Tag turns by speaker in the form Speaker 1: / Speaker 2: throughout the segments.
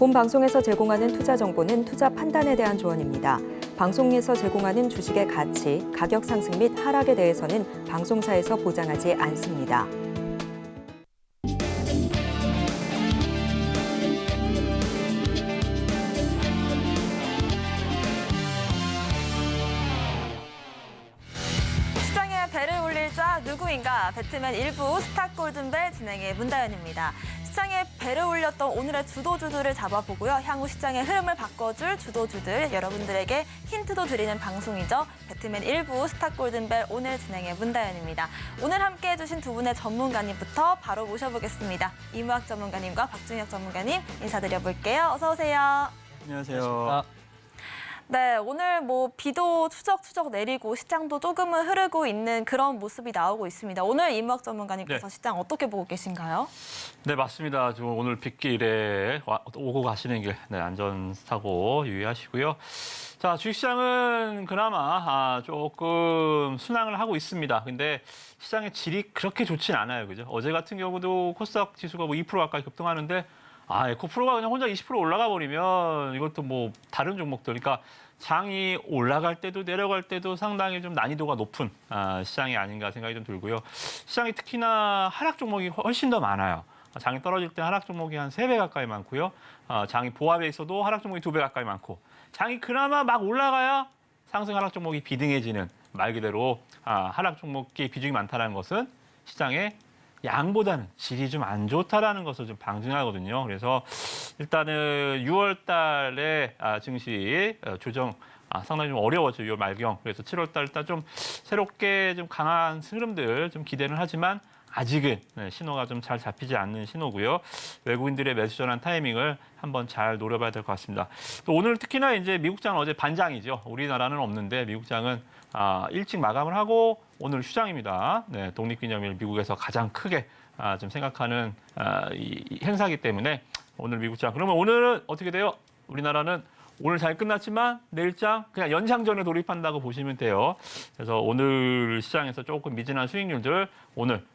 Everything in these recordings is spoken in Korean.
Speaker 1: 본 방송에서 제공하는 투자 정보는 투자 판단에 대한 조언입니다. 방송에서 제공하는 주식의 가치, 가격 상승 및 하락에 대해서는 방송사에서 보장하지 않습니다.
Speaker 2: 시장에 배를 올릴 자 누구인가? 배트맨 1부 스탁 골든벨 진행의 문다연입니다. 시장에 배를 올렸던 오늘의 주도주들을 잡아보고요. 향후 시장의 흐름을 바꿔줄 주도주들, 여러분들에게 힌트도 드리는 방송이죠. 배트맨 1부 스탁 골든벨 오늘 진행의 문다연입니다. 오늘 함께해 주신 두 분의 전문가님부터 바로 모셔보겠습니다. 이무학 전문가님과 박준혁 전문가님 인사드려볼게요. 어서 오세요.
Speaker 3: 안녕하세요.
Speaker 2: 네, 오늘 비도 추적추적 내리고 시장도 조금은 흐르고 있는 그런 모습이 나오고 있습니다. 오늘 이무학 전문가님께서 시장 어떻게 보고 계신가요?
Speaker 3: 네, 맞습니다. 지금 오늘 빗길에 오고 가시는 길 안전사고 유의하시고요. 자, 주식시장은 그나마 조금 순항을 하고 있습니다. 근데 시장의 질이 그렇게 좋진 않아요. 그죠? 어제 같은 경우도 코스닥 지수가 2% 가까이 급등하는데 에코프로가 그냥 혼자 20% 올라가 버리면 이것도 다른 종목들, 그러니까 장이 올라갈 때도 내려갈 때도 상당히 좀 난이도가 높은 시장이 아닌가 생각이 좀 들고요. 시장이 특히나 하락 종목이 훨씬 더 많아요. 장이 떨어질 때 하락 종목이 한 3배 가까이 많고요. 장이 보합에 있어도 하락 종목이 2배 가까이 많고, 장이 그나마 막 올라가야 상승 하락 종목이 비등해지는, 말 그대로 하락 종목의 비중이 많다는 것은 시장에 양보다는 질이 좀 안 좋다라는 것을 좀 방증하거든요. 그래서 일단은 6월 달에 증시 조정 상당히 좀 어려웠죠. 6월 말경. 그래서 7월 달 일단 좀 새롭게 좀 강한 흐름들 좀 기대는 하지만 아직은 신호가 좀 잘 잡히지 않는 신호고요. 외국인들의 매수 전환 타이밍을 한번 잘 노려봐야 될 것 같습니다. 또 오늘 특히나 이제 미국장은 어제 반장이죠. 우리나라는 없는데 미국장은 일찍 마감을 하고 오늘 휴장입니다. 네, 독립기념일 미국에서 가장 크게 좀 생각하는 이 행사이기 때문에 오늘 미국장. 그러면 오늘은 어떻게 돼요? 우리나라는 오늘 잘 끝났지만 내일장 그냥 연장전에 돌입한다고 보시면 돼요. 그래서 오늘 시장에서 조금 미진한 수익률들 오늘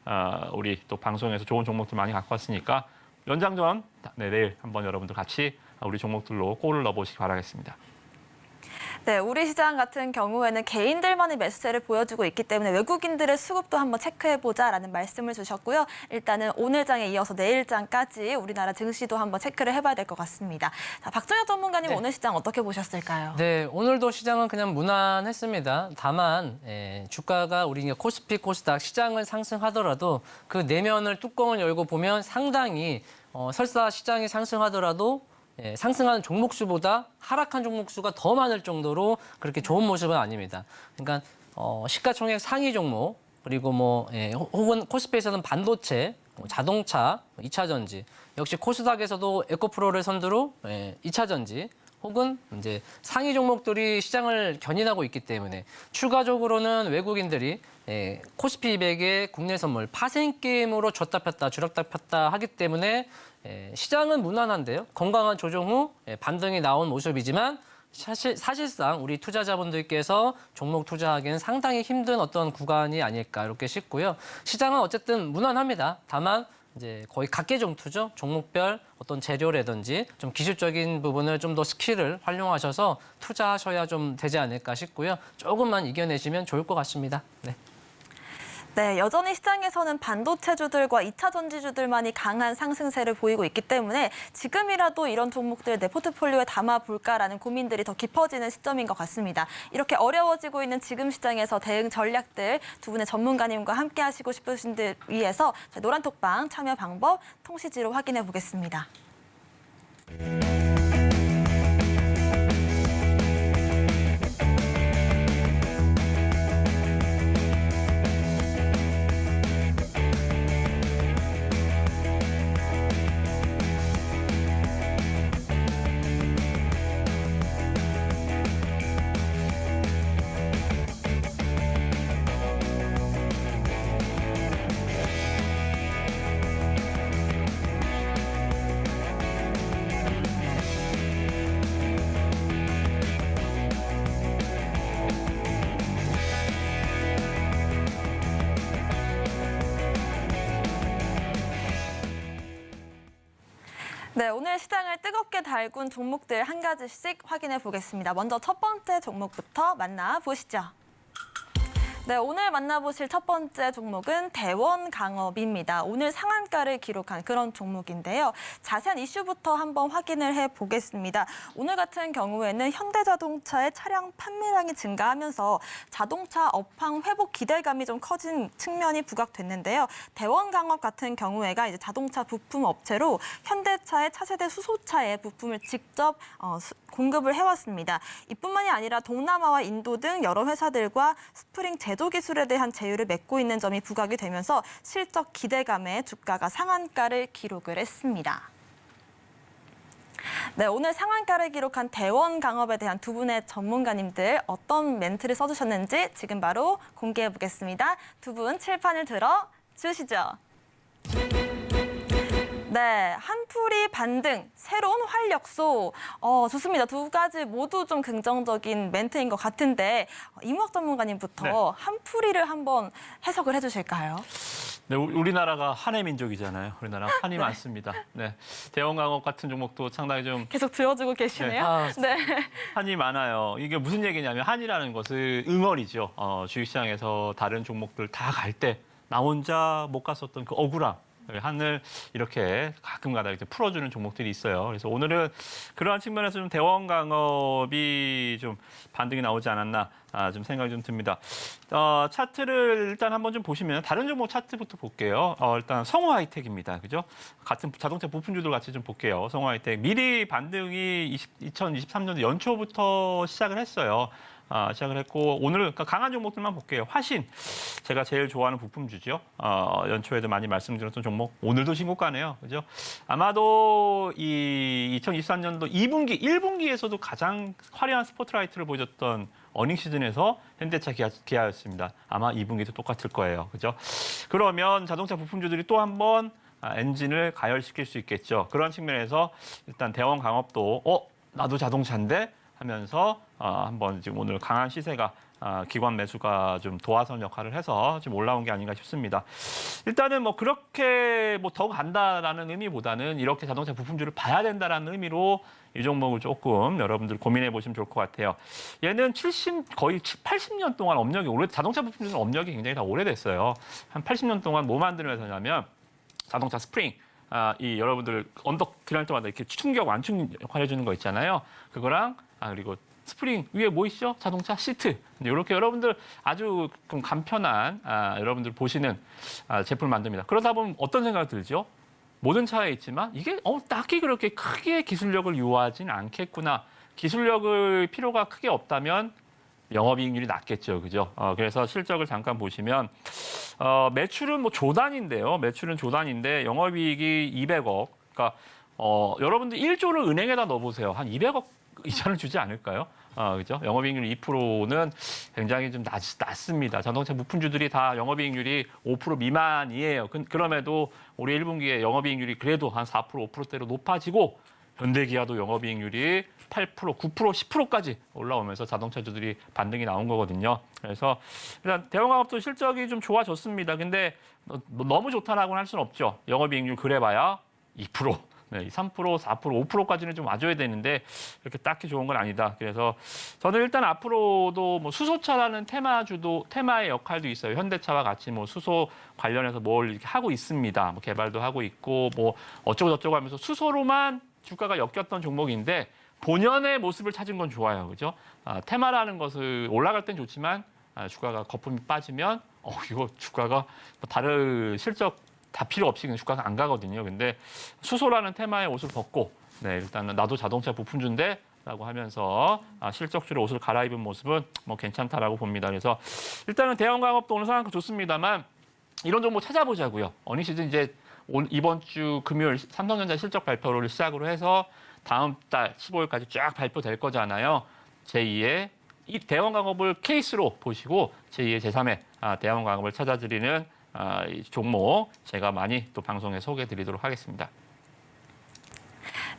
Speaker 3: 우리 또 방송에서 좋은 종목들 많이 갖고 왔으니까 연장전 내일 한번 여러분들 같이 우리 종목들로 골을 넣어보시기 바라겠습니다.
Speaker 2: 네, 우리 시장 같은 경우에는 개인들만의 매수세를 보여주고 있기 때문에 외국인들의 수급도 한번 체크해보자라는 말씀을 주셨고요. 일단은 오늘 장에 이어서 내일 장까지 우리나라 증시도 한번 체크를 해봐야 될 것 같습니다. 자, 박준혁 전문가님 오늘 시장 어떻게 보셨을까요?
Speaker 4: 네, 오늘도 시장은 그냥 무난했습니다. 다만 주가가 우리 코스피, 코스닥 시장을 상승하더라도 그 내면을 뚜껑을 열고 보면 상당히 설사 시장이 상승하더라도 상승한 종목 수보다 하락한 종목 수가 더 많을 정도로 그렇게 좋은 모습은 아닙니다. 그러니까 시가총액 상위 종목, 그리고 혹은 코스피에서는 반도체, 자동차, 2차 전지, 역시 코스닥에서도 에코프로를 선두로 2차 전지, 혹은 이제 상위 종목들이 시장을 견인하고 있기 때문에 추가적으로는 외국인들이 코스피 200의 국내 선물 파생 게임으로 줬다 폈다 주락다 폈다 하기 때문에 시장은 무난한데요. 건강한 조정 후 반등이 나온 모습이지만 사실상 우리 투자자분들께서 종목 투자하기는 상당히 힘든 어떤 구간이 아닐까 이렇게 싶고요. 시장은 어쨌든 무난합니다. 다만 이제 거의 각계종투죠. 종목별 어떤 재료라든지 좀 기술적인 부분을 좀 더 스킬을 활용하셔서 투자하셔야 좀 되지 않을까 싶고요. 조금만 이겨내시면 좋을 것 같습니다. 네.
Speaker 2: 네, 여전히 시장에서는 반도체주들과 2차 전지주들만이 강한 상승세를 보이고 있기 때문에 지금이라도 이런 종목들 내 포트폴리오에 담아볼까라는 고민들이 더 깊어지는 시점인 것 같습니다. 이렇게 어려워지고 있는 지금 시장에서 대응 전략들 두 분의 전문가님과 함께 하시고 싶으신 들 위해서 노란톡방 참여 방법 통시지로 확인해 보겠습니다. 네, 오늘 시장을 뜨겁게 달군 종목들 한 가지씩 확인해 보겠습니다. 먼저 첫 번째 종목부터 만나보시죠. 네, 오늘 만나보실 첫 번째 종목은 대원강업입니다. 오늘 상한가를 기록한 그런 종목인데요. 자세한 이슈부터 한번 확인을 해보겠습니다. 오늘 같은 경우에는 현대자동차의 차량 판매량이 증가하면서 자동차 업황 회복 기대감이 좀 커진 측면이 부각됐는데요. 대원강업 같은 경우에가 이제 자동차 부품 업체로 현대차의 차세대 수소차의 부품을 직접 공급을 해왔습니다. 이뿐만이 아니라 동남아와 인도 등 여러 회사들과 스프링 제조 기술에 대한 제휴를 맺고 있는 점이 부각이 되면서 실적 기대감에 주가가 상한가를 기록을 했습니다. 네, 오늘 상한가를 기록한 대원강업에 대한 두 분의 전문가님들 어떤 멘트를 써주셨는지 지금 바로 공개해 보겠습니다. 두 분 칠판을 들어 주시죠. 네, 한풀이 반등, 새로운 활력소. 좋습니다. 두 가지 모두 좀 긍정적인 멘트인 것 같은데 이무학 전문가님부터
Speaker 3: 네.
Speaker 2: 한풀이를 한번 해석을 해주실까요?
Speaker 3: 네, 우리나라가 한해 민족이잖아요. 우리나라 한이 많습니다. 네, 대원강업 같은 종목도 상당히 좀
Speaker 2: 계속 들어주고 계시네요. 네.
Speaker 3: 한이 많아요. 이게 무슨 얘기냐면 한이라는 것은 응어리죠. 주식시장에서 다른 종목들 다 갈 때 나 혼자 못 갔었던 그 억울함. 한을 이렇게 가끔가다 이렇게 풀어주는 종목들이 있어요. 그래서 오늘은 그러한 측면에서 좀 대원강업이 좀 반등이 나오지 않았나 좀 생각이 좀 듭니다. 차트를 일단 한번 좀 보시면 다른 종목 차트부터 볼게요. 일단 성우 하이텍입니다. 그죠? 같은 자동차 부품주들 같이 좀 볼게요. 성우 하이텍 미리 반등이 2023년도 연초부터 시작을 했어요. 시작을 했고 오늘 그러니까 강한 종목들만 볼게요. 화신 제가 제일 좋아하는 부품주죠. 연초에도 많이 말씀드렸던 종목 오늘도 신고가네요. 그죠? 아마도 이 2023년도 2분기, 1분기에서도 가장 화려한 스포트라이트를 보여줬던 어닝 시즌에서 현대차 기아였습니다. 아마 2분기도 똑같을 거예요. 그죠? 그러면 자동차 부품주들이 또 한 번 엔진을 가열시킬 수 있겠죠. 그런 측면에서 일단 대원강업도 나도 자동차인데 하면서 한번 지금 오늘 강한 시세가 기관 매수가 좀 도화선 역할을 해서 좀 올라온 게 아닌가 싶습니다. 일단은 뭐 그렇게 뭐 더 간다라는 의미보다는 이렇게 자동차 부품주를 봐야 된다라는 의미로 이 종목을 조금 여러분들 고민해 보시면 좋을 것 같아요. 얘는 거의 80년 동안 업력이 자동차 부품주는 업력이 굉장히 다 오래됐어요. 한 80년 동안 뭐 만드는 회사냐면 자동차 스프링. 이 여러분들 언덕 지날 때마다 이렇게 충격 완충 역할 해주는 거 있잖아요. 그거랑 그리고 스프링 위에 뭐 있죠? 자동차 시트. 이렇게 여러분들 아주 좀 간편한 여러분들 보시는 제품을 만듭니다. 그러다 보면 어떤 생각이 들죠? 모든 차에 있지만 이게 딱히 그렇게 크게 기술력을 요하진 않겠구나. 기술력을 필요가 크게 없다면 영업이익률이 낮겠죠, 그죠? 그래서 실적을 잠깐 보시면 매출은 뭐 조단인데요. 매출은 조단인데 영업이익이 200억. 그러니까 여러분들 1조를 은행에다 넣어보세요. 한 200억 이자를 주지 않을까요? 그죠? 영업이익률 2%는 굉장히 좀 낮습니다. 자동차 부품주들이 다 영업이익률이 5% 미만이에요. 그럼에도 올해 1분기에 영업이익률이 그래도 한 4%, 5%대로 높아지고 현대기아도 영업이익률이 8%, 9%, 10%까지 올라오면서 자동차주들이 반등이 나온 거거든요. 그래서 일단 대원강업도 실적이 좀 좋아졌습니다. 근데 너무 좋다라고는 할 수는 없죠. 영업이익률 그래봐야 2%. 네, 3%, 4%, 5%까지는 좀 와줘야 되는데 이렇게 딱히 좋은 건 아니다. 그래서 저는 일단 앞으로도 뭐 수소차라는 테마의 역할도 있어요. 현대차와 같이 뭐 수소 관련해서 뭘 이렇게 하고 있습니다. 뭐 개발도 하고 있고 뭐 어쩌고 저쩌고 하면서 수소로만 주가가 엮였던 종목인데 본연의 모습을 찾은 건 좋아요. 그죠? 테마라는 것을 올라갈 땐 좋지만 주가가 거품이 빠지면 이거 주가가 뭐 다른 실적 다 필요 없이 그냥 주가가 안 가거든요. 근데 수소라는 테마의 옷을 벗고 일단은 나도 자동차 부품주인데 라고 하면서 실적주로 옷을 갈아입은 모습은 뭐 괜찮다라고 봅니다. 그래서 일단은 대원강업도 오늘 상황 좋습니다만 이런 종목 찾아보자고요. 어닝 시즌 이제 이번 주 금요일 삼성전자 실적 발표를 시작으로 해서 다음 달 15일까지 쫙 발표될 거잖아요. 제2의 이 대원강업을 케이스로 보시고 제2의 제3의 대원강업을 찾아드리는 이 종목 제가 많이 또 방송에 소개해드리도록 하겠습니다.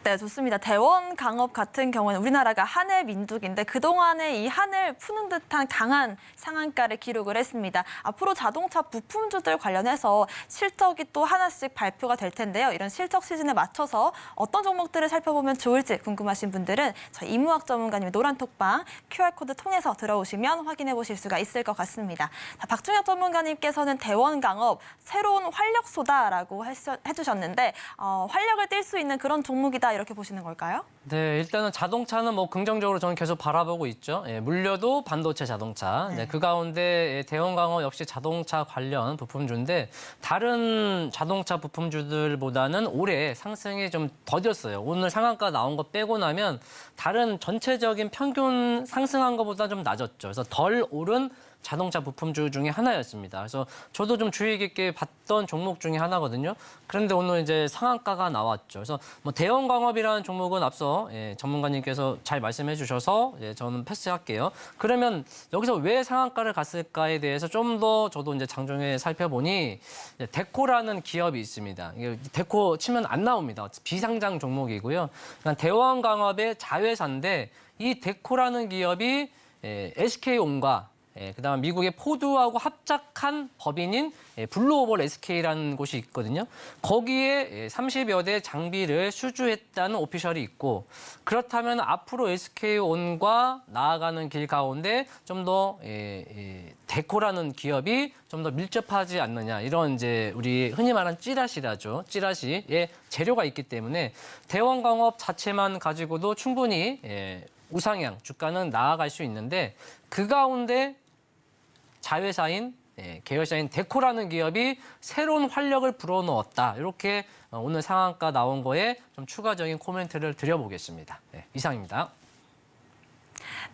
Speaker 2: 네, 좋습니다. 대원 강업 같은 경우는 우리나라가 한해 민족인데 그동안에 이 한을 푸는 듯한 강한 상한가를 기록을 했습니다. 앞으로 자동차 부품주들 관련해서 실적이 또 하나씩 발표가 될 텐데요. 이런 실적 시즌에 맞춰서 어떤 종목들을 살펴보면 좋을지 궁금하신 분들은 저희 이무학 전문가님의 노란톡방 QR코드 통해서 들어오시면 확인해 보실 수가 있을 것 같습니다. 자, 박중혁 전문가님께서는 대원 강업 새로운 활력소다라고 해주셨는데 활력을 띨 수 있는 그런 종목이다 이렇게 보시는 걸까요?
Speaker 4: 네, 일단은 자동차는 뭐 긍정적으로 저는 계속 바라보고 있죠. 예, 물려도 반도체 자동차. 네, 그 가운데 대원강업 역시 자동차 관련 부품주인데 다른 자동차 부품주들보다는 올해 상승이 좀 더뎠어요. 오늘 상한가 나온 거 빼고 나면 다른 전체적인 평균 상승한 것보다 좀 낮았죠. 그래서 덜 오른 자동차 부품주 중에 하나였습니다. 그래서 저도 좀 주의 깊게 봤던 종목 중에 하나거든요. 그런데 오늘 이제 상한가가 나왔죠. 그래서 뭐 대원광업이라는 종목은 앞서 전문가님께서 잘 말씀해 주셔서 저는 패스할게요. 그러면 여기서 왜 상한가를 갔을까에 대해서 좀 더 저도 이제 장중에 살펴보니 데코라는 기업이 있습니다. 이게 데코 치면 안 나옵니다. 비상장 종목이고요. 그러니까 대원광업의 자회사인데 이 데코라는 기업이 SK온과 그다음 미국의 포드하고 합작한 법인인 블루오벌 SK라는 곳이 있거든요. 거기에 30여 대 장비를 수주했다는 오피셜이 있고 그렇다면 앞으로 SK온과 나아가는 길 가운데 좀 더 데코라는 기업이 좀 더 밀접하지 않느냐 이런 이제 우리 흔히 말하는 찌라시라죠. 찌라시의 재료가 있기 때문에 대원광업 자체만 가지고도 충분히 우상향 주가는 나아갈 수 있는데 그 가운데 자회사인 계열사인 데코라는 기업이 새로운 활력을 불어넣었다. 이렇게 오늘 상한가 나온 거에 좀 추가적인 코멘트를 드려보겠습니다. 이상입니다.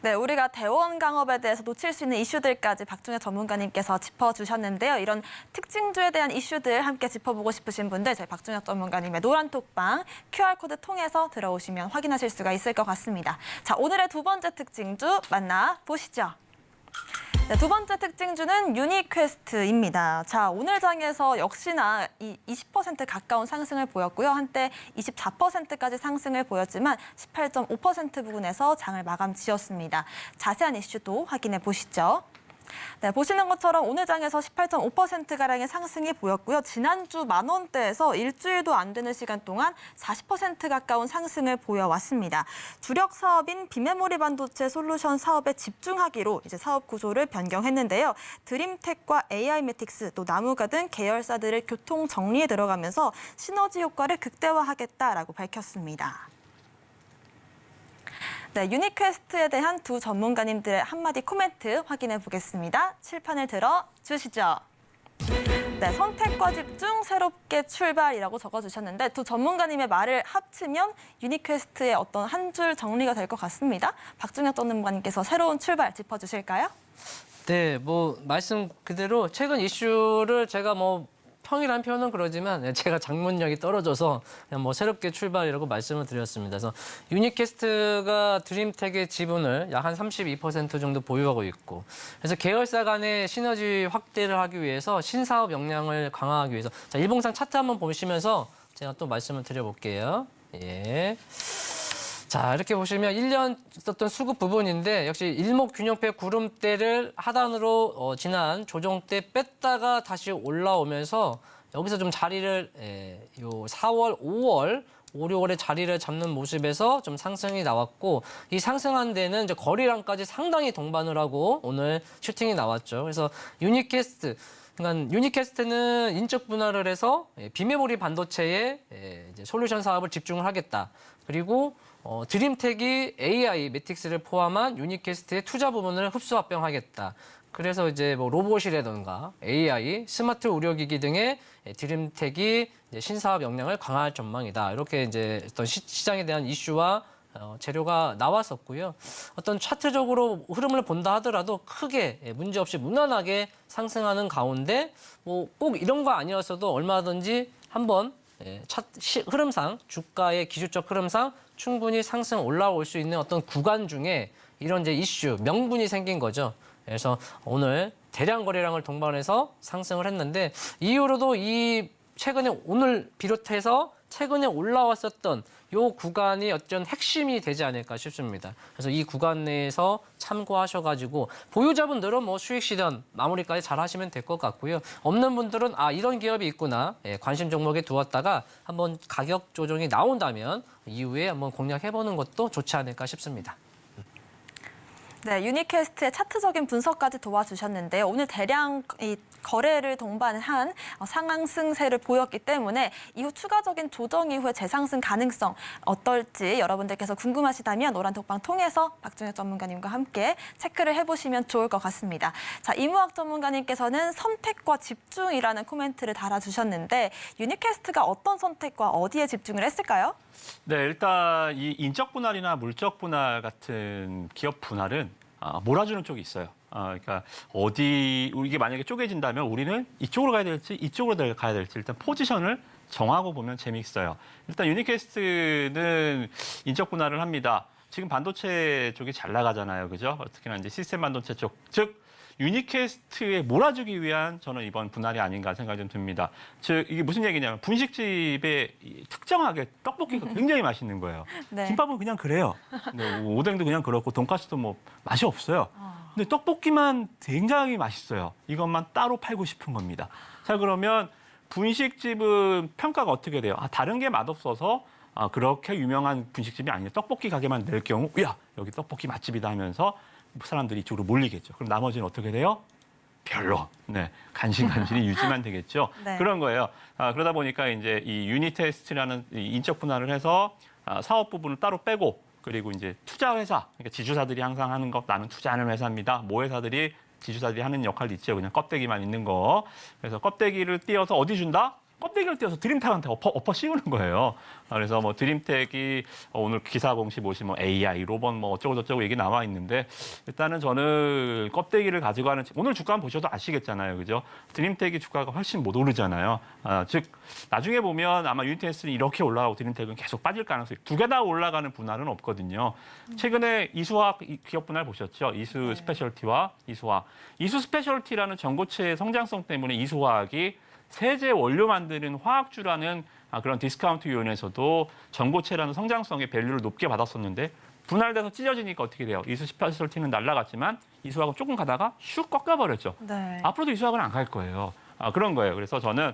Speaker 2: 네, 우리가 대원 강업에 대해서 놓칠 수 있는 이슈들까지 박중혁 전문가님께서 짚어주셨는데요. 이런 특징주에 대한 이슈들 함께 짚어보고 싶으신 분들 저희 박중혁 전문가님의 노란톡방 QR코드 통해서 들어오시면 확인하실 수가 있을 것 같습니다. 자, 오늘의 두 번째 특징주 만나보시죠. 네, 두 번째 특징주는 유니퀘스트입니다. 자, 오늘 장에서 역시나 20% 가까운 상승을 보였고요. 한때 24%까지 상승을 보였지만 18.5% 부근에서 장을 마감 지었습니다. 자세한 이슈도 확인해 보시죠. 네, 보시는 것처럼 오늘 장에서 18.5%가량의 상승이 보였고요. 지난주 만원대에서 일주일도 안 되는 시간 동안 40% 가까운 상승을 보여왔습니다. 주력 사업인 비메모리 반도체 솔루션 사업에 집중하기로 이제 사업 구조를 변경했는데요. 드림텍과 AI매틱스 또 나무가 등 계열사들을 교통 정리에 들어가면서 시너지 효과를 극대화하겠다라고 밝혔습니다. 네, 유니퀘스트에 대한 두 전문가님들의 한마디 코멘트 확인해 보겠습니다. 칠판을 들어 주시죠. 네, 선택과 집중, 새롭게 출발이라고 적어주셨는데 두 전문가님의 말을 합치면 유니퀘스트의 어떤 한 줄 정리가 될 것 같습니다. 박중혁 전문가님께서 새로운 출발 짚어주실까요?
Speaker 4: 네, 뭐 말씀 그대로 최근 이슈를 제가 뭐 평일한 표현은 그러지만 제가 장문력이 떨어져서 그냥 뭐 새롭게 출발이라고 말씀을 드렸습니다. 그래서 유니캐스트가 드림텍의 지분을 약 한 32% 정도 보유하고 있고 그래서 계열사 간의 시너지 확대를 하기 위해서 신사업 역량을 강화하기 위해서 자, 일봉상 차트 한번 보시면서 제가 또 말씀을 드려볼게요. 예. 자, 이렇게 보시면 1년 있었던 수급 부분인데 역시 일목균형표 구름대를 하단으로 지난 조정 때 뺐다가 다시 올라오면서 여기서 좀 자리를 요 4월, 5월, 5, 6월에 자리를 잡는 모습에서 좀 상승이 나왔고 이 상승한 데는 이제 거래량까지 상당히 동반을 하고 오늘 슈팅이 나왔죠. 그래서 유니캐스트 그러니까 유니캐스트는 인적 분할을 해서 비메모리 반도체에 이제 솔루션 사업을 집중을 하겠다. 그리고 드림텍이 AI 매틱스를 포함한 유니캐스트의 투자 부분을 흡수 합병하겠다. 그래서 이제 뭐 로봇이라든가 AI, 스마트 의료기기 등의 드림텍이 이제 신사업 역량을 강화할 전망이다. 이렇게 이제 어떤 시장에 대한 이슈와 재료가 나왔었고요. 어떤 차트적으로 흐름을 본다 하더라도 크게 문제없이 무난하게 상승하는 가운데 뭐 꼭 이런 거 아니었어도 얼마든지 한번 흐름상 주가의 기술적 흐름상 충분히 상승 올라올 수 있는 어떤 구간 중에 이런 이제 이슈 명분이 생긴 거죠. 그래서 오늘 대량 거래량을 동반해서 상승을 했는데 이후로도 이 최근에 오늘 비롯해서 최근에 올라왔었던 요 구간이 어떤 핵심이 되지 않을까 싶습니다. 그래서 이 구간 내에서 참고하셔가지고 보유자분들은 뭐 수익 실현 마무리까지 잘 하시면 될 것 같고요. 없는 분들은 이런 기업이 있구나 관심 종목에 두었다가 한번 가격 조정이 나온다면 이후에 한번 공략해보는 것도 좋지 않을까 싶습니다.
Speaker 2: 네, 유니캐스트의 차트적인 분석까지 도와주셨는데요. 오늘 대량 이 거래를 동반한 상승세를 보였기 때문에 이후 추가적인 조정 이후에 재상승 가능성 어떨지 여러분들께서 궁금하시다면 노란 톡방 통해서 박준혁 전문가님과 함께 체크를 해보시면 좋을 것 같습니다. 자, 이무학 전문가님께서는 선택과 집중이라는 코멘트를 달아주셨는데 유니캐스트가 어떤 선택과 어디에 집중을 했을까요?
Speaker 3: 네, 일단 이 인적 분할이나 물적 분할 같은 기업 분할은 몰아주는 쪽이 있어요. 그러니까 이게 만약에 쪼개진다면 우리는 이쪽으로 가야 될지 이쪽으로 가야 될지 일단 포지션을 정하고 보면 재미있어요. 일단 유니캐스트는 인적 분할을 합니다. 지금 반도체 쪽이 잘 나가잖아요, 그죠? 특히나 이제 시스템 반도체 쪽, 즉 유니캐스트에 몰아주기 위한 저는 이번 분할이 아닌가 생각이 좀 듭니다. 즉 이게 무슨 얘기냐면 분식집에 특정하게 떡볶이가 굉장히 맛있는 거예요.
Speaker 2: 네.
Speaker 3: 김밥은 그냥 그래요. 오뎅도 그냥 그렇고 돈가스도 뭐 맛이 없어요. 근데 떡볶이만 굉장히 맛있어요. 이것만 따로 팔고 싶은 겁니다. 자, 그러면 분식집은 평가가 어떻게 돼요? 다른 게 맛없어서 그렇게 유명한 분식집이 아니라 떡볶이 가게만 낼 경우 야, 여기 떡볶이 맛집이다 하면서 사람들이 이쪽으로 몰리겠죠. 그럼 나머지는 어떻게 돼요? 별로. 네, 간신간신히 유지만 되겠죠.
Speaker 2: 네.
Speaker 3: 그런 거예요. 그러다 보니까 이제 이 유니테스트라는 인적 분할을 해서 사업 부분을 따로 빼고 그리고 이제 투자 회사, 그러니까 지주사들이 항상 하는 거 나는 투자하는 회사입니다. 모 회사들이 지주사들이 하는 역할도 있죠. 그냥 껍데기만 있는 거. 그래서 껍데기를 띄어서 어디 준다? 껍데기를 띄어서 드림텍한테 엎어 씌우는 거예요. 그래서 뭐 드림텍이 오늘 기사 공시 보시면 AI, 로봇 뭐 어쩌고 저쩌고 얘기 나와 있는데 일단은 저는 껍데기를 가지고 하는 오늘 주가 한번 보셔도 아시겠잖아요. 그죠? 드림텍이 주가가 훨씬 못 오르잖아요. 즉 나중에 보면 아마 유니테스는 이렇게 올라가고 드림텍은 계속 빠질 가능성이 두 개 다 올라가는 분할은 없거든요. 최근에 이수화학 기업 분할 보셨죠? 이수 스페셜티와 이수화학. 이수 스페셜티라는 전고체 성장성 때문에 이수화학이 세제 원료 만드는 화학주라는 그런 디스카운트 요인에서도 전고체라는 성장성의 밸류를 높게 받았었는데 분할돼서 찢어지니까 어떻게 돼요? 이수 스페셜티는 날아갔지만 이수화학은 조금 가다가 슉 꺾여버렸죠.
Speaker 2: 네.
Speaker 3: 앞으로도 이수화학은 안 갈 거예요. 그런 거예요. 그래서 저는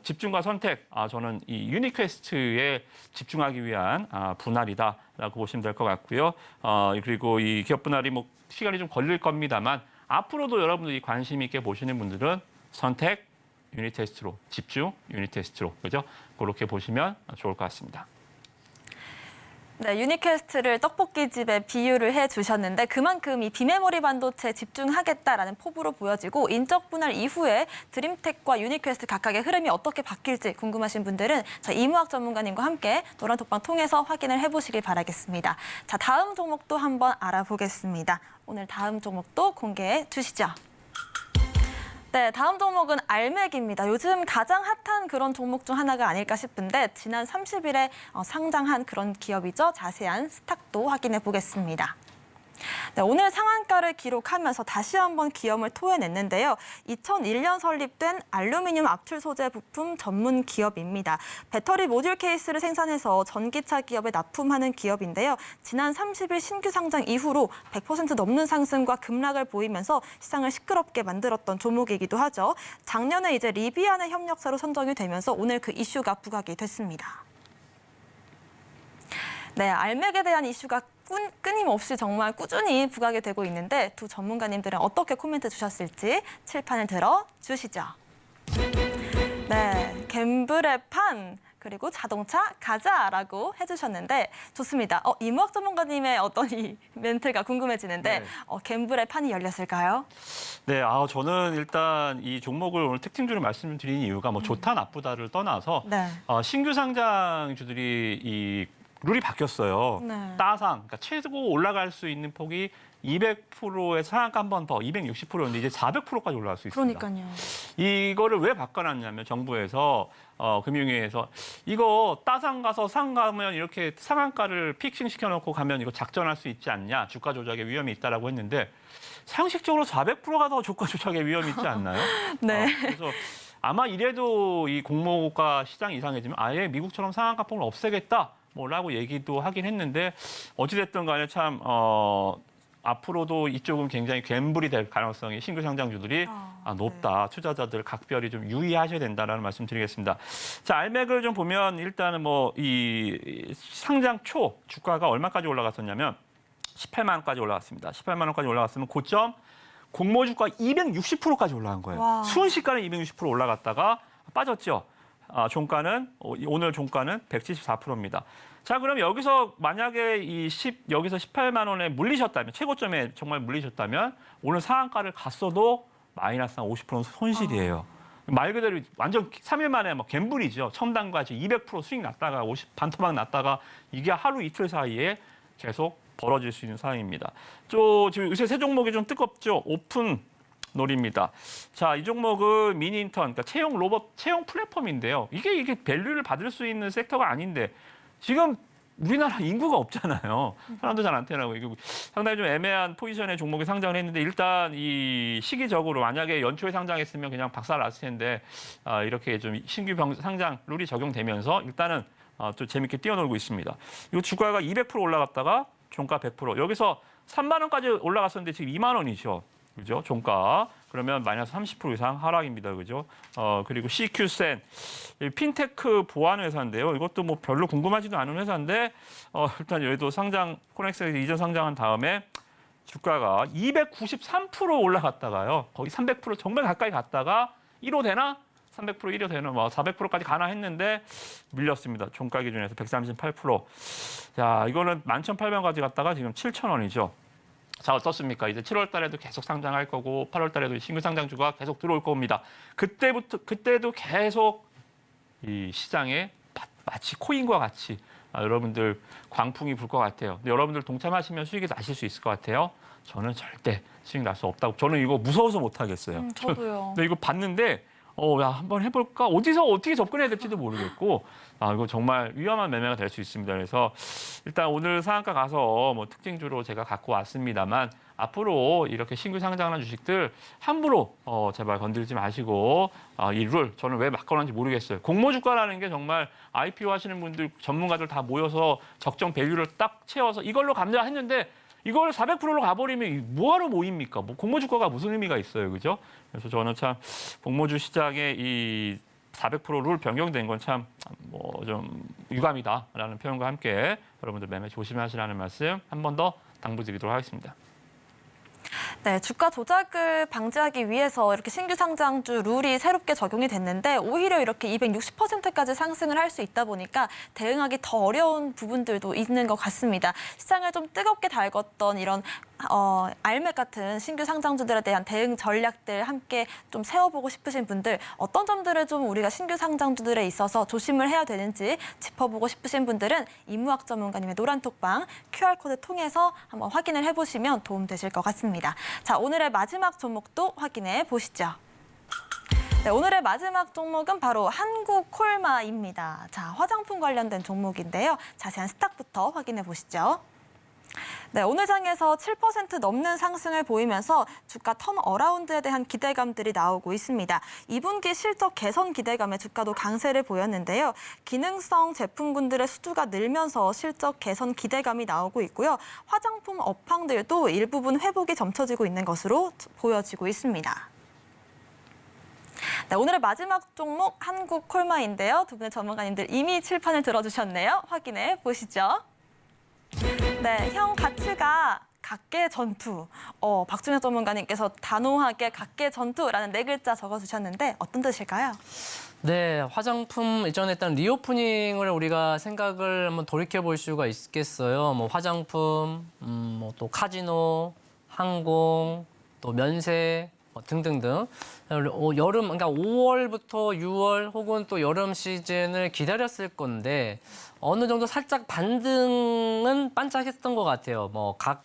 Speaker 3: 집중과 선택, 저는 이 유니퀘스트에 집중하기 위한 분할이다라고 보시면 될 것 같고요. 그리고 이 기업 분할이 뭐 시간이 좀 걸릴 겁니다만 앞으로도 여러분들이 관심 있게 보시는 분들은 선택, 유닛 테스트로 집중, 유닛 테스트로 그죠? 그렇게 보시면 좋을 것 같습니다.
Speaker 2: 네, 유니캐스트를 떡볶이집에 비유를 해주셨는데 그만큼 이 비메모리 반도체에 집중하겠다라는 포부로 보여지고 인적 분할 이후에 드림텍과 유니캐스트 각각의 흐름이 어떻게 바뀔지 궁금하신 분들은 저희 이무학 전문가님과 함께 노란 톡방 통해서 확인을 해보시길 바라겠습니다. 자, 다음 종목도 한번 알아보겠습니다. 오늘 다음 종목도 공개해 주시죠. 네, 다음 종목은 알맥입니다. 요즘 가장 핫한 그런 종목 중 하나가 아닐까 싶은데 지난 30일에 상장한 그런 기업이죠. 자세한 스탁도 확인해 보겠습니다. 네, 오늘 상한가를 기록하면서 다시 한번 기염을 토해냈는데요. 2001년 설립된 알루미늄 압출 소재 부품 전문 기업입니다. 배터리 모듈 케이스를 생산해서 전기차 기업에 납품하는 기업인데요. 지난 30일 신규 상장 이후로 100% 넘는 상승과 급락을 보이면서 시장을 시끄럽게 만들었던 종목이기도 하죠. 작년에 이제 리비안의 협력사로 선정이 되면서 오늘 그 이슈가 부각이 됐습니다. 네, 알맥에 대한 이슈가 끊임없이 정말 꾸준히 부각이 되고 있는데 두 전문가님들은 어떻게 코멘트 주셨을지 칠판을 들어주시죠. 네, 갬블의 판 그리고 자동차 가자라고 해주셨는데 좋습니다. 이무학 전문가님의 어떤 이 멘트가 궁금해지는데
Speaker 3: 네.
Speaker 2: 갬블의 판이 열렸을까요?
Speaker 3: 네, 저는 일단 이 종목을 오늘 특징주를 말씀드린 이유가 뭐 좋다 나쁘다를 떠나서
Speaker 2: 네.
Speaker 3: 신규 상장주들이 이 룰이 바뀌었어요.
Speaker 2: 네.
Speaker 3: 따상, 그러니까 최고 올라갈 수 있는 폭이 200%의 상한가 한 번 더, 260%였는데 이제 400%까지 올라갈 수 있습니다.
Speaker 2: 그러니까요.
Speaker 3: 이거를 왜 바꿔놨냐면 정부에서 금융위에서 이거 따상 가서 상 가면 이렇게 상한가를 픽싱 시켜놓고 가면 이거 작전할 수 있지 않냐, 주가 조작의 위험이 있다라고 했는데 상식적으로 400%가 더 주가 조작의 위험이 있지 않나요?
Speaker 2: 네.
Speaker 3: 그래서 아마 이래도 이 공모가 시장이 이상해지면 아예 미국처럼 상한가 폭을 없애겠다. 뭐라고 얘기도 하긴 했는데 어찌됐든 간에 참 앞으로도 이쪽은 굉장히 갬블이 될 가능성이 신규 상장주들이 높다. 투자자들 각별히 좀 유의하셔야 된다라는 말씀 드리겠습니다. 자, 알맥을 좀 보면 일단은 뭐 이 상장 초 주가가 얼마까지 올라갔었냐면 18만 원까지 올라갔습니다. 18만 원까지 올라갔으면 고점 공모 주가 260%까지 올라간 거예요.
Speaker 2: 와.
Speaker 3: 순식간에 260% 올라갔다가 빠졌죠. 종가는 오늘 종가는 174%입니다. 자, 그럼 여기서 만약에 여기서 18만 원에 물리셨다면 최고점에 정말 물리셨다면 오늘 상한가를 갔어도 마이너스 한 50% 손실이에요. 말 그대로 완전 3일 만에 뭐 갬블이죠. 첨단까지 200% 수익 났다가 50 반토막 났다가 이게 하루 이틀 사이에 계속 벌어질 수 있는 상황입니다. 지금 요새 새 종목이 좀 뜨겁죠. 오픈 놀입니다. 자, 이 종목은 미니인턴, 그러니까 채용 로봇, 채용 플랫폼인데요. 이게 밸류를 받을 수 있는 섹터가 아닌데 지금 우리나라 인구가 없잖아요. 사람도 잘 안 태어나고 이게 상당히 좀 애매한 포지션의 종목이 상장을 했는데 일단 이 시기적으로 만약에 연초에 상장했으면 그냥 박살 났을 텐데 이렇게 좀 신규 상장 룰이 적용되면서 일단은 또 재밌게 뛰어놀고 있습니다. 이 주가가 200% 올라갔다가 종가 100%. 여기서 3만 원까지 올라갔었는데 지금 2만 원이죠. 그죠? 종가. 그러면 마이너스 30% 이상 하락입니다. 그죠? 그리고 CQ센, 핀테크 보안 회사인데요. 이것도 뭐 별로 궁금하지도 않은 회사인데, 일단 여기도 코넥스에서 이전 상장한 다음에 주가가 293% 올라갔다가요. 거의 300% 정말 가까이 갔다가 1호 되나? 300% 1호 되나? 뭐 400%까지 가나 했는데 밀렸습니다. 종가 기준에서 138%. 자, 이거는 11,800원까지 갔다가 지금 7,000원이죠. 자, 어떻습니까? 이제 7월 달에도 계속 상장할 거고 8월 달에도 신규 상장주가 계속 들어올 겁니다. 그때도 계속 이 시장에 마치 코인과 같이 여러분들 광풍이 불 것 같아요. 근데 여러분들 동참하시면 수익이 나실 수 있을 것 같아요. 저는 절대 수익 날 수 없다고. 저는 이거 무서워서 못 하겠어요.
Speaker 2: 저도요.
Speaker 3: 근데 이거 봤는데 야, 한번 해볼까? 어디서 어떻게 접근해야 될지도 모르겠고, 이거 정말 위험한 매매가 될 수 있습니다. 그래서 일단 오늘 상한가 가서 뭐 특징주로 제가 갖고 왔습니다만 앞으로 이렇게 신규 상장하는 주식들 함부로 제발 건들지 마시고 이 룰 저는 왜 바꿔놨는지 모르겠어요. 공모주가라는 게 정말 IPO 하시는 분들 전문가들 다 모여서 적정 밸류를 딱 채워서 이걸로 감자했는데 이걸 400%로 가버리면 뭐하러 모입니까? 뭐 공모주가가 무슨 의미가 있어요, 그죠? 그래서 저는 참 공모주 시장에 이 400% 룰 변경된 건 참 뭐 좀 유감이다라는 표현과 함께 여러분들 매매 조심하시라는 말씀 한 번 더 당부드리도록 하겠습니다.
Speaker 2: 네, 주가 조작을 방지하기 위해서 이렇게 신규 상장주 룰이 새롭게 적용이 됐는데 오히려 이렇게 260%까지 상승을 할 수 있다 보니까 대응하기 더 어려운 부분들도 있는 것 같습니다. 시장을 좀 뜨겁게 달궜던 이런 알맥 같은 신규 상장주들에 대한 대응 전략들 함께 좀 세워보고 싶으신 분들 어떤 점들을 좀 우리가 신규 상장주들에 있어서 조심을 해야 되는지 짚어보고 싶으신 분들은 이무학 전문가님의 노란톡방 QR코드 통해서 한번 확인을 해보시면 도움되실 것 같습니다. 자, 오늘의 마지막 종목도 확인해 보시죠. 네, 오늘의 마지막 종목은 바로 한국콜마입니다. 자, 화장품 관련된 종목인데요. 자세한 스탁부터 확인해 보시죠. 네, 오늘 장에서 7% 넘는 상승을 보이면서 주가 턴어라운드에 대한 기대감들이 나오고 있습니다. 2분기 실적 개선 기대감에 주가도 강세를 보였는데요. 기능성 제품군들의 수주가 늘면서 실적 개선 기대감이 나오고 있고요. 화장품 업황들도 일부분 회복이 점쳐지고 있는 것으로 보여지고 있습니다. 네, 오늘의 마지막 종목 한국콜마인데요. 두 분의 전문가님들 이미 칠판을 들어주셨네요. 확인해 보시죠. 네, 형 가치가 각계 전투. 박준혁 전문가님께서 단호하게 각계 전투라는 네 글자 적어주셨는데 어떤 뜻일까요?
Speaker 4: 네, 화장품 이전에 일단 리오프닝을 우리가 생각을 한번 돌이켜 볼 수가 있겠어요. 뭐 화장품, 뭐 또 카지노, 항공, 또 면세 등등등. 여름, 그러니까 5월부터 6월 혹은 또 여름 시즌을 기다렸을 건데 어느 정도 살짝 반등은 반짝했던 것 같아요. 뭐 각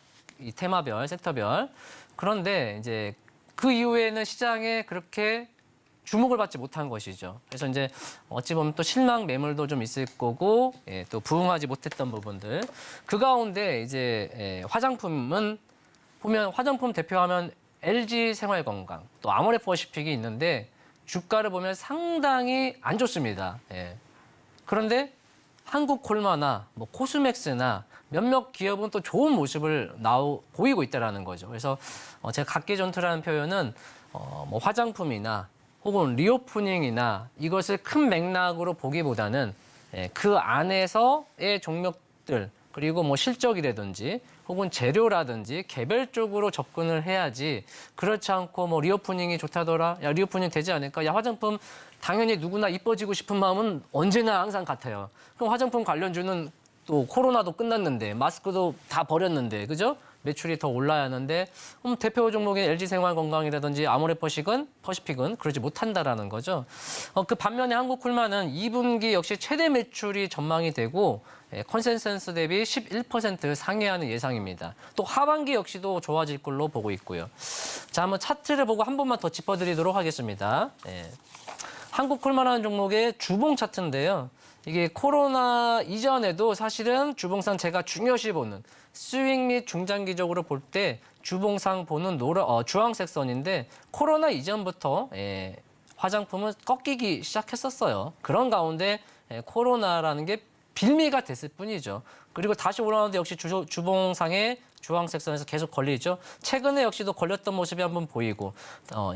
Speaker 4: 테마별, 섹터별. 그런데 이제 그 이후에는 시장에 그렇게 주목을 받지 못한 것이죠. 그래서 이제 어찌 보면 또 실망 매물도 좀 있을 거고, 또 부응하지 못했던 부분들. 그 가운데 이제 화장품은 보면 화장품 대표하면 LG 생활건강, 또 아모레퍼시픽이 있는데 주가를 보면 상당히 안 좋습니다. 그런데 한국콜마나 뭐 코스맥스나 몇몇 기업은 또 좋은 모습을 보이고 있다라는 거죠. 그래서 제가 각계전투라는 표현은 뭐 화장품이나 혹은 리오프닝이나 이것을 큰 맥락으로 보기보다는 그 안에서의 종목들 그리고 뭐 실적이라든지 혹은 재료라든지 개별적으로 접근을 해야지 그렇지 않고 뭐 리오프닝이 좋다더라. 야, 리오프닝 되지 않을까? 야, 화장품 당연히 누구나 이뻐지고 싶은 마음은 언제나 항상 같아요. 그럼 화장품 관련주는 또 코로나도 끝났는데 마스크도 다 버렸는데 그죠? 매출이 더 올라야 하는데 대표 종목인 LG생활건강이라든지 아모레퍼시픽은 그러지 못한다라는 거죠. 그 반면에 한국콜마는 2분기 역시 최대 매출이 전망이 되고 컨센서스 대비 11% 상회하는 예상입니다. 또 하반기 역시도 좋아질 걸로 보고 있고요. 자, 한번 차트를 보고 한 번만 더 짚어드리도록 하겠습니다. 한국콜마라는 종목의 주봉 차트인데요. 이게 코로나 이전에도 사실은 주봉상 제가 중요시 보는 스윙 및 중장기적으로 볼 때 주봉상 보는 주황색 선인데 코로나 이전부터 화장품은 꺾이기 시작했었어요. 그런 가운데 코로나라는 게 빌미가 됐을 뿐이죠. 그리고 다시 올라오는데 역시 주봉상의 주황색 선에서 계속 걸리죠. 최근에 역시도 걸렸던 모습이 한번 보이고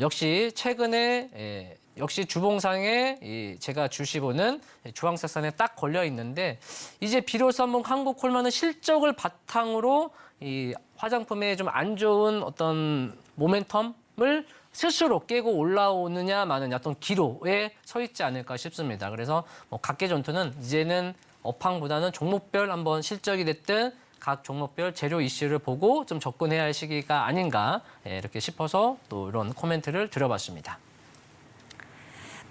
Speaker 4: 역시 최근에 역시 주봉상에 제가 주시 보는 주황색 선에 딱 걸려 있는데 이제 비로소 한번 한국콜마는 실적을 바탕으로 이 화장품의 좀 안 좋은 어떤 모멘텀을 스스로 깨고 올라오느냐 마느냐 어떤 기로에 서 있지 않을까 싶습니다. 그래서 뭐 각계전투는 이제는 업황보다는 종목별 한번 실적이 됐든 각 종목별 재료 이슈를 보고 좀 접근해야 할 시기가 아닌가 이렇게 싶어서 또 이런 코멘트를 드려봤습니다.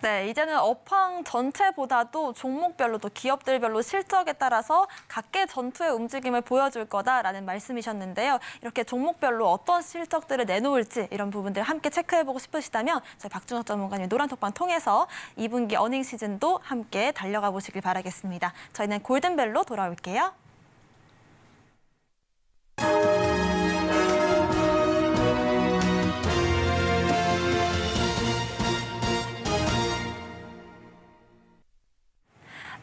Speaker 2: 네, 이제는 업황 전체보다도 종목별로 또 기업들별로 실적에 따라서 각계 전투의 움직임을 보여줄 거다라는 말씀이셨는데요. 이렇게 종목별로 어떤 실적들을 내놓을지 이런 부분들 함께 체크해보고 싶으시다면 저희 박준혁 전문가님 노란톡방 통해서 2분기 어닝 시즌도 함께 달려가 보시길 바라겠습니다. 저희는 골든벨로 돌아올게요.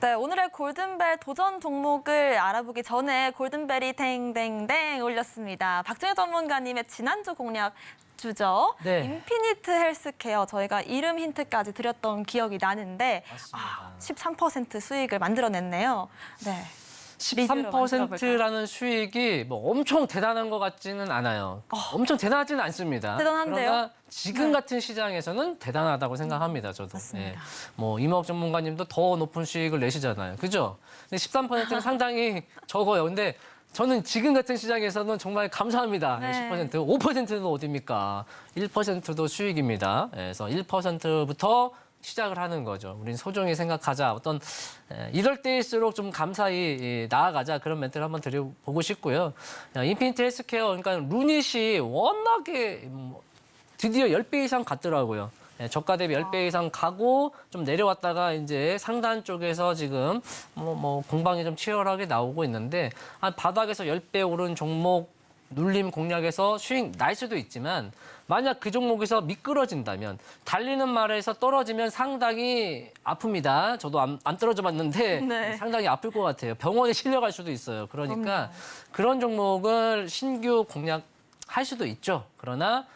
Speaker 2: 네, 오늘의 골든벨 도전 종목을 알아보기 전에 골든벨이 댕댕댕 울렸습니다. 박준혁 전문가님의 지난주 공략 주죠.
Speaker 4: 네.
Speaker 2: 인피니트 헬스케어 저희가 이름 힌트까지 드렸던 기억이 나는데
Speaker 4: 맞습니다.
Speaker 2: 13% 수익을 만들어냈네요. 네.
Speaker 4: 13%라는 수익이 뭐 엄청 대단한 것 같지는 않아요. 엄청 대단하지는 않습니다.
Speaker 2: 대단한데요?
Speaker 4: 그러나 지금
Speaker 2: 네.
Speaker 4: 같은 시장에서는 대단하다고 생각합니다. 저도.
Speaker 2: 맞습니다.
Speaker 4: 뭐 임학 전문가님도 더 높은 수익을 내시잖아요. 그죠? 근데 13%는 상당히 적어요. 근데 저는 지금 같은 시장에서는 정말 감사합니다.
Speaker 2: 네.
Speaker 4: 10%, 5%는 어딥니까? 1%도 수익입니다. 그래서 1%부터 시작을 하는 거죠. 우린 소중히 생각하자. 어떤 이럴 때일수록 좀 감사히 나아가자. 그런 멘트를 한번 드려보고 싶고요. 인피니트 헬스케어, 그러니까 루닛이 워낙에 드디어 10배 이상 갔더라고요. 저가 대비 10배 이상 가고 좀 내려왔다가 이제 상단 쪽에서 지금 뭐 공방이 좀 치열하게 나오고 있는데 바닥에서 10배 오른 종목 눌림 공략에서 수익 날 수도 있지만 만약 그 종목에서 미끄러진다면 달리는 말에서 떨어지면 상당히 아픕니다. 저도 안 떨어져 봤는데
Speaker 2: 네.
Speaker 4: 상당히 아플 것 같아요. 병원에 실려갈 수도 있어요. 그러니까 그런 종목을 신규 공략할 수도 있죠. 그러나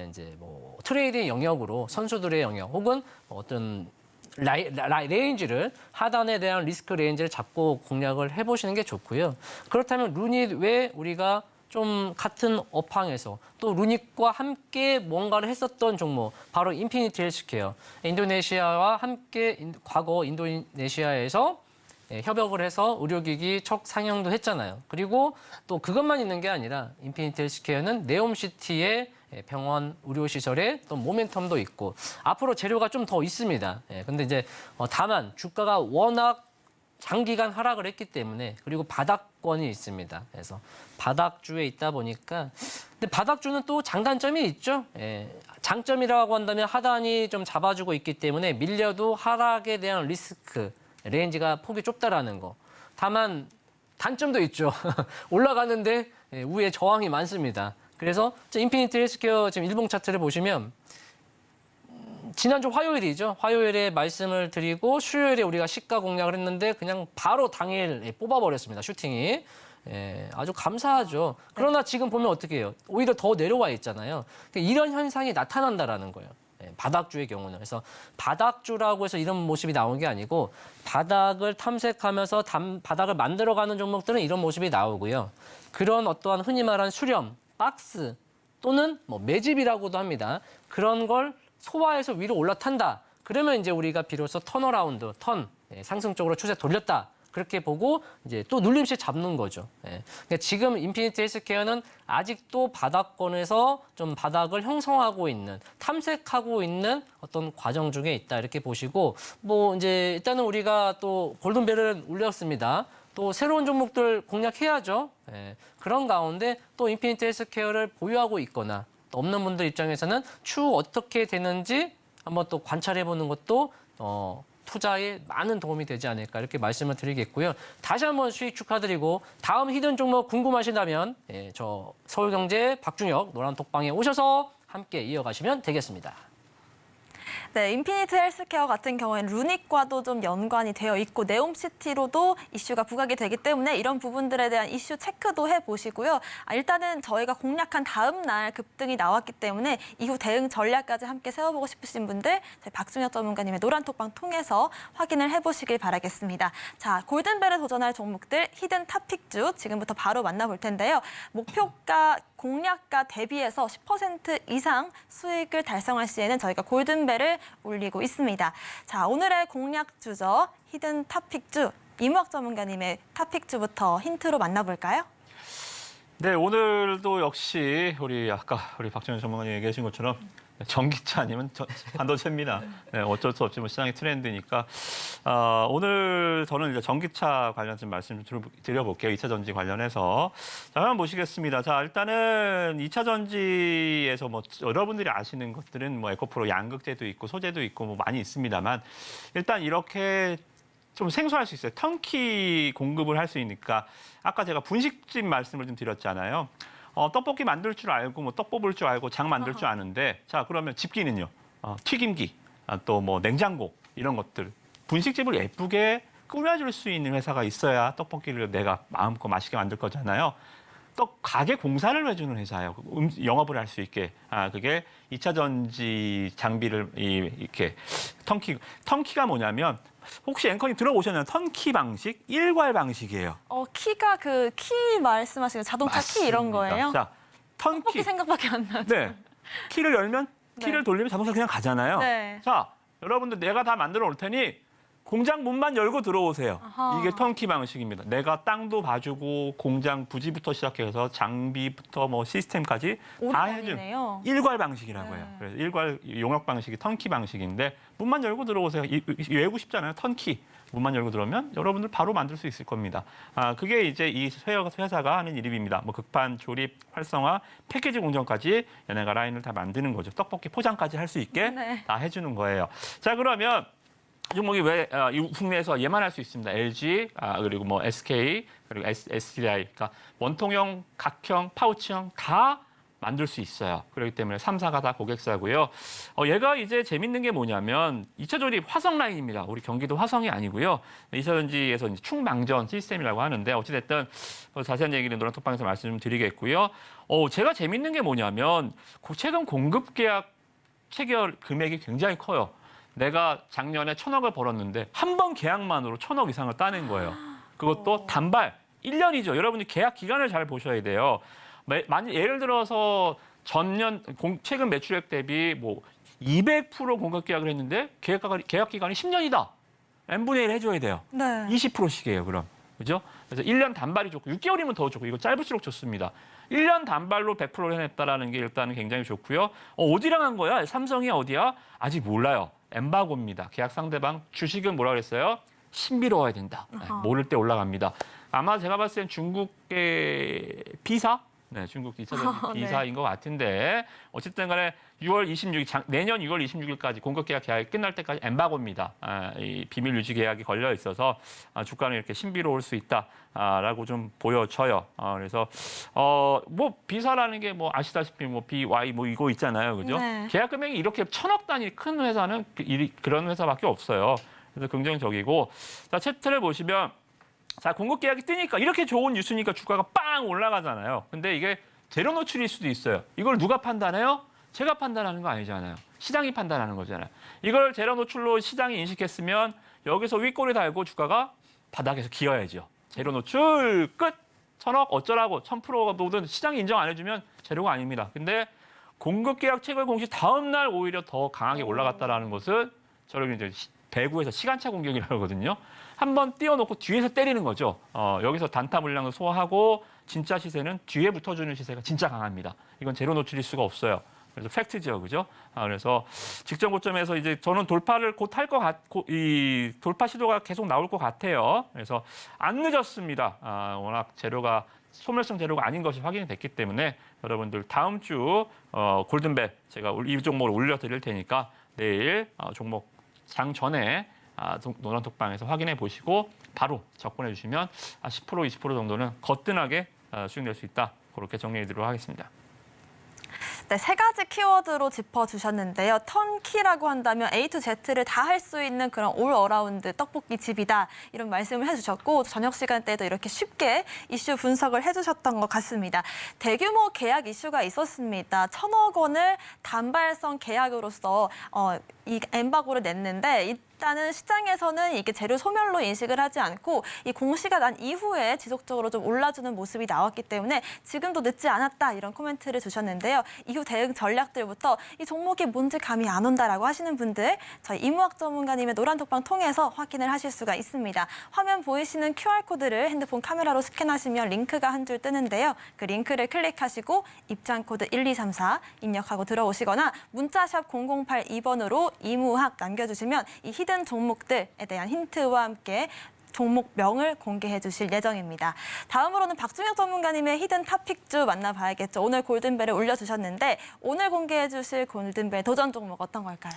Speaker 4: 이제 뭐 트레이딩 영역으로 선수들의 영역 혹은 어떤 레인지를 하단에 대한 리스크 레인지를 잡고 공략을 해보시는 게 좋고요. 그렇다면 루닛 왜 우리가 좀 같은 업황에서 또 루닛과 함께 뭔가를 했었던 종목 바로 인피니트 헬스케어. 인도네시아와 함께 과거 인도네시아에서 협업을 해서 의료기기 첫 상영도 했잖아요. 그리고 또 그것만 있는 게 아니라 인피니트 헬스케어는 네옴시티의 병원 의료시설에 또 모멘텀도 있고 앞으로 재료가 좀 더 있습니다. 근데 이제 다만 주가가 워낙 장기간 하락을 했기 때문에 그리고 바닥권이 있습니다. 그래서 바닥주에 있다 보니까 근데 바닥주는 또 장단점이 있죠. 장점이라고 한다면 하단이 좀 잡아주고 있기 때문에 밀려도 하락에 대한 리스크 레인지가 폭이 좁다라는 거. 다만 단점도 있죠. 올라가는데 위에 저항이 많습니다. 그래서 인피니트 헬스케어 지금 일봉 차트를 보시면 지난주 화요일이죠. 화요일에 말씀을 드리고 수요일에 우리가 시가 공략을 했는데 그냥 바로 당일 뽑아버렸습니다. 슈팅이. 아주 감사하죠. 그러나 지금 보면 어떻게 해요? 오히려 더 내려와 있잖아요. 이런 현상이 나타난다라는 거예요. 바닥주의 경우는. 그래서 바닥주라고 해서 이런 모습이 나온 게 아니고 바닥을 탐색하면서 바닥을 만들어가는 종목들은 이런 모습이 나오고요. 그런 어떠한 흔히 말하는 수렴, 박스 또는 뭐 매집이라고도 합니다. 그런 걸 소화해서 위로 올라탄다. 그러면 이제 우리가 비로소 턴어라운드, 상승적으로 추세 돌렸다. 그렇게 보고 이제 또 눌림시 잡는 거죠. 그러니까 지금 인피니트 헬스케어는 아직도 바닥권에서 좀 바닥을 형성하고 있는, 탐색하고 있는 어떤 과정 중에 있다 이렇게 보시고 뭐 이제 일단은 우리가 또 골든벨을 울렸습니다. 또 새로운 종목들 공략해야죠. 그런 가운데 또 인피니트 헬스케어를 보유하고 있거나 또 없는 분들 입장에서는 추후 어떻게 되는지 한번 또 관찰해보는 것도 투자에 많은 도움이 되지 않을까 이렇게 말씀을 드리겠고요. 다시 한번 수익 축하드리고 다음 히든 종목 궁금하신다면 저 서울경제 박준혁 노란톡방에 오셔서 함께 이어가시면 되겠습니다.
Speaker 2: 네, 인피니트 헬스케어 같은 경우에는 루닉과도 좀 연관이 되어 있고 네옴시티로도 이슈가 부각이 되기 때문에 이런 부분들에 대한 이슈 체크도 해보시고요. 일단은 저희가 공략한 다음 날 급등이 나왔기 때문에 이후 대응 전략까지 함께 세워보고 싶으신 분들 저희 박준혁 전문가님의 노란톡방 통해서 확인을 해보시길 바라겠습니다. 자, 골든벨에 도전할 종목들 히든 탑픽주 지금부터 바로 만나볼 텐데요. 목표가 공략가 대비해서 10% 이상 수익을 달성할 시에는 저희가 골든벨을 울리고 있습니다. 자, 오늘의 공략주죠. 히든 탑픽주, 이무학 전문가님의 탑픽주부터 힌트로 만나볼까요?
Speaker 3: 네, 오늘도 역시 아까 우리 박정현 전문가님 얘기하신 것처럼 전기차 아니면 반도체입니다. 네, 어쩔 수 없지 뭐 시장의 트렌드니까. 오늘 저는 이제 전기차 관련해서 말씀 좀 드려볼게요. 2차 전지 관련해서. 자, 한번 보시겠습니다. 자, 일단은 2차 전지에서 뭐 여러분들이 아시는 것들은 뭐 에코프로 양극재도 있고 소재도 있고 뭐 많이 있습니다만 일단 이렇게 좀 생소할 수 있어요. 턴키 공급을 할 수 있으니까 아까 제가 분식집 말씀을 좀 드렸잖아요. 떡볶이 만들 줄 알고 뭐 떡 뽑을 줄 알고 장 만들 줄 아는데 자 그러면 집기는요. 튀김기 또 뭐 냉장고 이런 것들 분식집을 예쁘게 꾸며줄 수 있는 회사가 있어야 떡볶이를 내가 마음껏 맛있게 만들 거잖아요. 떡 가게 공사를 해주는 회사예요. 영업을 할 수 있게. 그게 2차 전지 장비를 이렇게 턴키가 뭐냐면 혹시 앵커님 들어보셨나요? 턴키 방식, 일괄 방식이에요.
Speaker 2: 키가 그 키 말씀하시는 자동차
Speaker 3: 맞습니다.
Speaker 2: 키 이런 거예요?
Speaker 3: 자, 턴키.
Speaker 2: 떡볶이 생각밖에 안 나죠.
Speaker 3: 네. 키를 열면 키를 돌리면 자동차 그냥 가잖아요.
Speaker 2: 네.
Speaker 3: 자, 여러분들 내가 다 만들어 올 테니 공장 문만 열고 들어오세요.
Speaker 2: 아하.
Speaker 3: 이게 턴키 방식입니다. 내가 땅도 봐주고 공장 부지부터 시작해서 장비부터 뭐 시스템까지 다 해준
Speaker 2: 오리건이네요.
Speaker 3: 일괄 방식이라고 해요.
Speaker 2: 네.
Speaker 3: 그래서 일괄 용역 방식이 턴키 방식인데 문만 열고 들어오세요. 외우고 싶잖아요. 턴키. 문만 열고 들어오면 여러분들 바로 만들 수 있을 겁니다. 그게 이제 이 회사가 하는 일입니다. 뭐 극판, 조립, 활성화, 패키지 공정까지 얘네가 라인을 다 만드는 거죠. 떡볶이 포장까지 할 수 있게
Speaker 2: 네.
Speaker 3: 다 해주는 거예요. 자, 그러면 종목이 왜 국내에서 얘만 할 수 있습니다. LG 그리고 뭐 SK 그리고 SDI 그러니까 원통형, 각형, 파우치형 다 만들 수 있어요. 그렇기 때문에 3사가 다 고객사고요. 얘가 이제 재밌는 게 뭐냐면 2차 조립 화성 라인입니다. 우리 경기도 화성이 아니고요. 2차 전지에서 이제 충망전 시스템이라고 하는데 어찌됐든 자세한 얘기는 노란톡방에서 말씀 좀 드리겠고요. 제가 재밌는 게 뭐냐면 최근 공급 계약 체결 금액이 굉장히 커요. 내가 작년에 1,000억을 벌었는데 한 번 계약만으로 1,000억 이상을 따낸 거예요. 그것도 단발 1년이죠. 여러분이 계약 기간을 잘 보셔야 돼요. 예를 들어서 전년 최근 매출액 대비 뭐 200% 공급 계약을 했는데 계약 기간이 10년이다. n분의 1 해줘야 돼요.
Speaker 2: 네.
Speaker 3: 20%씩이에요. 그럼 그죠? 그래서 1년 단발이 좋고 6개월이면 더 좋고 이거 짧을수록 좋습니다. 1년 단발로 100%를 해냈다라는 게 일단은 굉장히 좋고요. 어디랑 한 거야? 삼성이 어디야? 아직 몰라요. 엠바고입니다. 계약 상대방 주식은 뭐라 그랬어요? 신비로워야 된다. 모를 때 올라갑니다. 아마 제가 봤을 땐 중국의 B사 네, 중국 2차전 기사인 것 같은데 어쨌든 간에 6월 26일, 내년 6월 26일까지 공급 계약이 끝날 때까지 엠바고입니다. 이 비밀 유지 계약이 걸려 있어서 주가는 이렇게 신비로울 수 있다라고 좀 보여져요. 그래서 뭐 비사라는 게 뭐 아시다시피 뭐 BY 뭐 이거 있잖아요, 그죠?
Speaker 2: 네.
Speaker 3: 계약 금액이 이렇게 1,000억 단위 큰 회사는 그런 회사밖에 없어요. 그래서 긍정적이고, 자 차트를 보시면. 자, 공급 계약이 뜨니까 이렇게 좋은 뉴스니까 주가가 빵 올라가잖아요. 근데 이게 재료 노출일 수도 있어요. 이걸 누가 판단해요? 제가 판단하는 거 아니잖아요. 시장이 판단하는 거잖아요. 이걸 재료 노출로 시장이 인식했으면 여기서 윗꼬리 달고 주가가 바닥에서 기어야죠. 재료 노출 끝! 1,000억 어쩌라고 1,000%가 모든 시장이 인정 안 해주면 재료가 아닙니다. 근데 공급 계약 체결 공시 다음 날 오히려 더 강하게 올라갔다라는 것은 저를 이제 배구에서 시간차 공격이라고 하거든요. 한번 띄워놓고 뒤에서 때리는 거죠. 여기서 단타 물량을 소화하고 진짜 시세는 뒤에 붙어주는 시세가 진짜 강합니다. 이건 재료 노출일 수가 없어요. 그래서 팩트죠, 그죠? 그래서 직전 고점에서 이제 저는 돌파를 곧 할 것 같고 이 돌파 시도가 계속 나올 것 같아요. 그래서 안 늦었습니다. 워낙 재료가 소멸성 재료가 아닌 것이 확인이 됐기 때문에 여러분들 다음 주 골든벨 제가 이 종목을 올려드릴 테니까 내일 종목 장 전에 노란톡방에서 확인해 보시고 바로 접근해 주시면 10% 20% 정도는 거뜬하게 수익 낼 수 있다. 그렇게 정리해 드리도록 하겠습니다.
Speaker 2: 네, 세 가지 키워드로 짚어주셨는데요. 턴키라고 한다면 A to Z를 다 할 수 있는 그런 올 어라운드 떡볶이 집이다. 이런 말씀을 해주셨고 저녁 시간대에도 이렇게 쉽게 이슈 분석을 해주셨던 것 같습니다. 대규모 계약 이슈가 있었습니다. 1,000억 원을 단발성 계약으로서 이 엠바고를 냈는데 일단은 시장에서는 이게 재료 소멸로 인식을 하지 않고 이 공시가 난 이후에 지속적으로 좀 올라주는 모습이 나왔기 때문에 지금도 늦지 않았다 이런 코멘트를 주셨는데요. 이후 대응 전략들부터 이 종목이 뭔지 감이 안 온다라고 하시는 분들 저희 이무학 전문가님의 노란톡방 통해서 확인을 하실 수가 있습니다. 화면 보이시는 QR코드를 핸드폰 카메라로 스캔하시면 링크가 한 줄 뜨는데요. 그 링크를 클릭하시고 입장 코드 1234 입력하고 들어오시거나 문자샵 0082번으로 이무학 남겨주시면 이 히든 종목들에 대한 힌트와 함께 종목명을 공개해 주실 예정입니다. 다음으로는 박준혁 전문가님의 히든 탑픽주 만나봐야겠죠. 오늘 골든벨을 올려주셨는데 오늘 공개해 주실 골든벨 도전 종목 어떤 걸까요?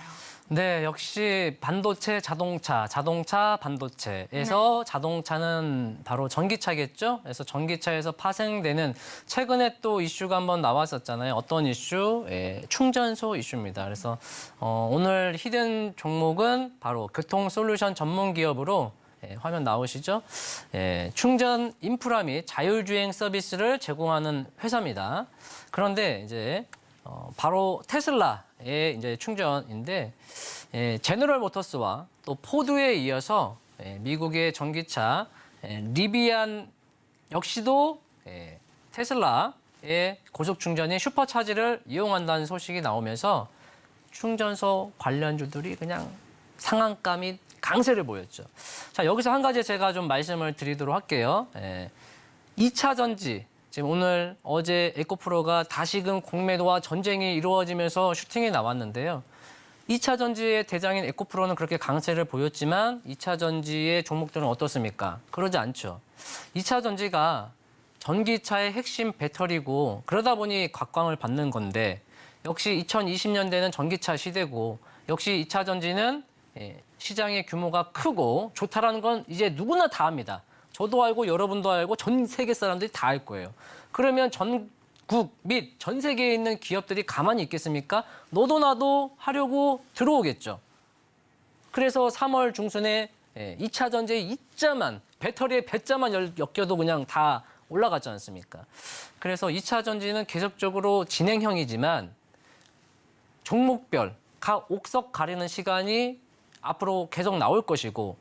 Speaker 4: 네, 역시 반도체, 자동차, 자동차, 반도체에서 자동차는 바로 전기차겠죠. 그래서 전기차에서 파생되는 최근에 또 이슈가 한번 나왔었잖아요. 어떤 이슈? 충전소 이슈입니다. 그래서 오늘 히든 종목은 바로 교통 솔루션 전문 기업으로 화면 나오시죠? 충전 인프라 및 자율주행 서비스를 제공하는 회사입니다. 그런데 이제 바로 테슬라의 이제 충전인데 제너럴 모터스와 또 포드에 이어서 미국의 전기차 리비안 역시도 테슬라의 고속 충전인 슈퍼차지를 이용한다는 소식이 나오면서 충전소 관련주들이 그냥 상한가 및 강세를 보였죠. 자, 여기서 한 가지 제가 좀 말씀을 드리도록 할게요. 2차 전지, 지금 오늘 어제 에코프로가 다시금 공매도와 전쟁이 이루어지면서 슈팅이 나왔는데요. 2차 전지의 대장인 에코프로는 그렇게 강세를 보였지만 2차 전지의 종목들은 어떻습니까? 그러지 않죠. 2차 전지가 전기차의 핵심 배터리고 그러다 보니 각광을 받는 건데 역시 2020년대는 전기차 시대고 역시 2차 전지는 시장의 규모가 크고 좋다라는 건 이제 누구나 다 압니다. 저도 알고 여러분도 알고 전 세계 사람들이 다 알 거예요. 그러면 전국 및 전 세계에 있는 기업들이 가만히 있겠습니까? 너도 나도 하려고 들어오겠죠. 그래서 3월 중순에 2차 전지의 이자만 배터리의 배자만 엮여도 그냥 다 올라갔지 않습니까? 그래서 2차 전지는 계속적으로 진행형이지만 종목별 각 옥석 가리는 시간이 앞으로 계속 나올 것이고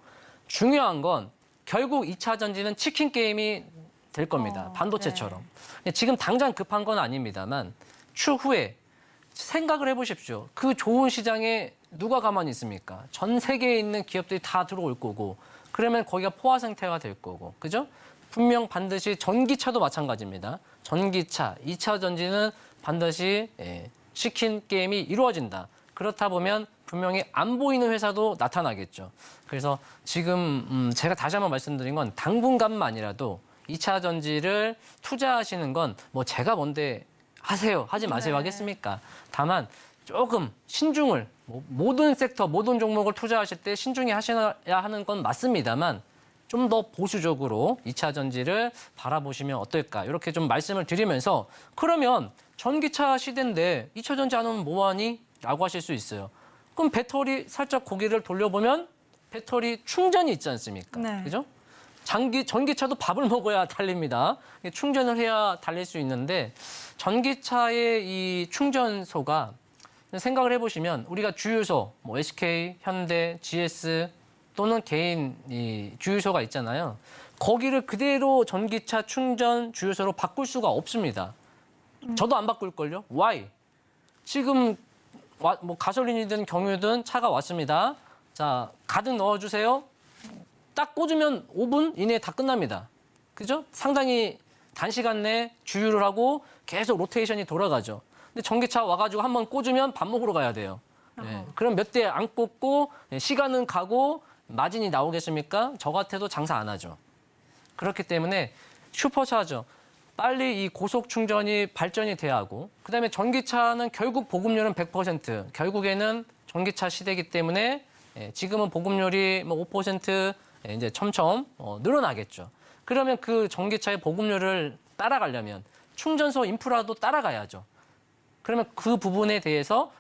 Speaker 4: 중요한 건 결국 2차 전지는 치킨 게임이 될 겁니다. 반도체처럼.
Speaker 2: 네.
Speaker 4: 지금 당장 급한 건 아닙니다만 추후에 생각을 해보십시오. 그 좋은 시장에 누가 가만히 있습니까? 전 세계에 있는 기업들이 다 들어올 거고 그러면 거기가 포화 상태가 될 거고 그죠? 분명 반드시 전기차도 마찬가지입니다. 전기차, 2차 전지는 반드시 치킨 게임이 이루어진다. 그렇다 보면 분명히 안 보이는 회사도 나타나겠죠. 그래서 지금 제가 다시 한번 말씀드린 건 당분간만이라도 2차 전지를 투자하시는 건 뭐 제가 뭔데 하세요, 하지 마세요
Speaker 2: 네.
Speaker 4: 하겠습니까? 다만 조금 신중을 모든 섹터, 모든 종목을 투자하실 때 신중히 하셔야 하는 건 맞습니다만 좀 더 보수적으로 2차 전지를 바라보시면 어떨까 이렇게 좀 말씀을 드리면서 그러면 전기차 시대인데 2차 전지 안 하면 뭐하니? 라고 하실 수 있어요. 그럼 배터리 살짝 고개를 돌려보면 배터리 충전이 있지 않습니까?
Speaker 2: 네.
Speaker 4: 그죠? 전기차도 밥을 먹어야 달립니다. 충전을 해야 달릴 수 있는데 전기차의 이 충전소가 생각을 해보시면 우리가 주유소, 뭐 SK, 현대, GS 또는 개인 이 주유소가 있잖아요. 거기를 그대로 전기차 충전 주유소로 바꿀 수가 없습니다. 저도 안 바꿀걸요? Why? 지금 뭐 가솔린이든 경유든 차가 왔습니다. 자, 가득 넣어주세요. 딱 꽂으면 5분 이내에 다 끝납니다. 그죠? 상당히 단시간 내에 주유를 하고 계속 로테이션이 돌아가죠. 근데 전기차 와가지고 한번 꽂으면 밥 먹으러 가야 돼요. 네. 그럼 몇 대 안 꽂고 시간은 가고 마진이 나오겠습니까? 저 같아도 장사 안 하죠. 그렇기 때문에 슈퍼차저 빨리 이 고속 충전이 발전이 돼야 하고 그다음에 전기차는 결국 보급률은 100%. 결국에는 전기차 시대이기 때문에 지금은 보급률이 뭐 5% 이제 점점 늘어나겠죠. 그러면 그 전기차의 보급률을 따라가려면 충전소 인프라도 따라가야죠. 그러면 그 부분에 대해서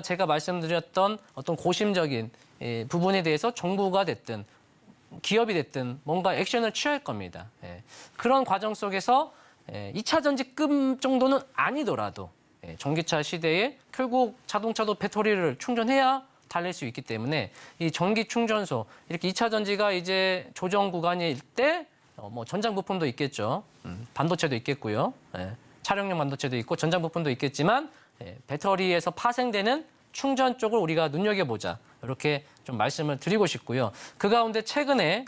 Speaker 4: 제가 말씀드렸던 어떤 고심적인 부분에 대해서 정부가 됐든 기업이 됐든 뭔가 액션을 취할 겁니다. 그런 과정 속에서 2차 전지급 정도는 아니더라도 전기차 시대에 결국 자동차도 배터리를 충전해야 달릴 수 있기 때문에 이 전기 충전소 이렇게 2차 전지가 이제 조정 구간일 때 뭐 전장 부품도 있겠죠. 반도체도 있겠고요. 차량용 반도체도 있고 전장 부품도 있겠지만 배터리에서 파생되는 충전 쪽을 우리가 눈여겨보자. 이렇게 좀 말씀을 드리고 싶고요. 그 가운데 최근에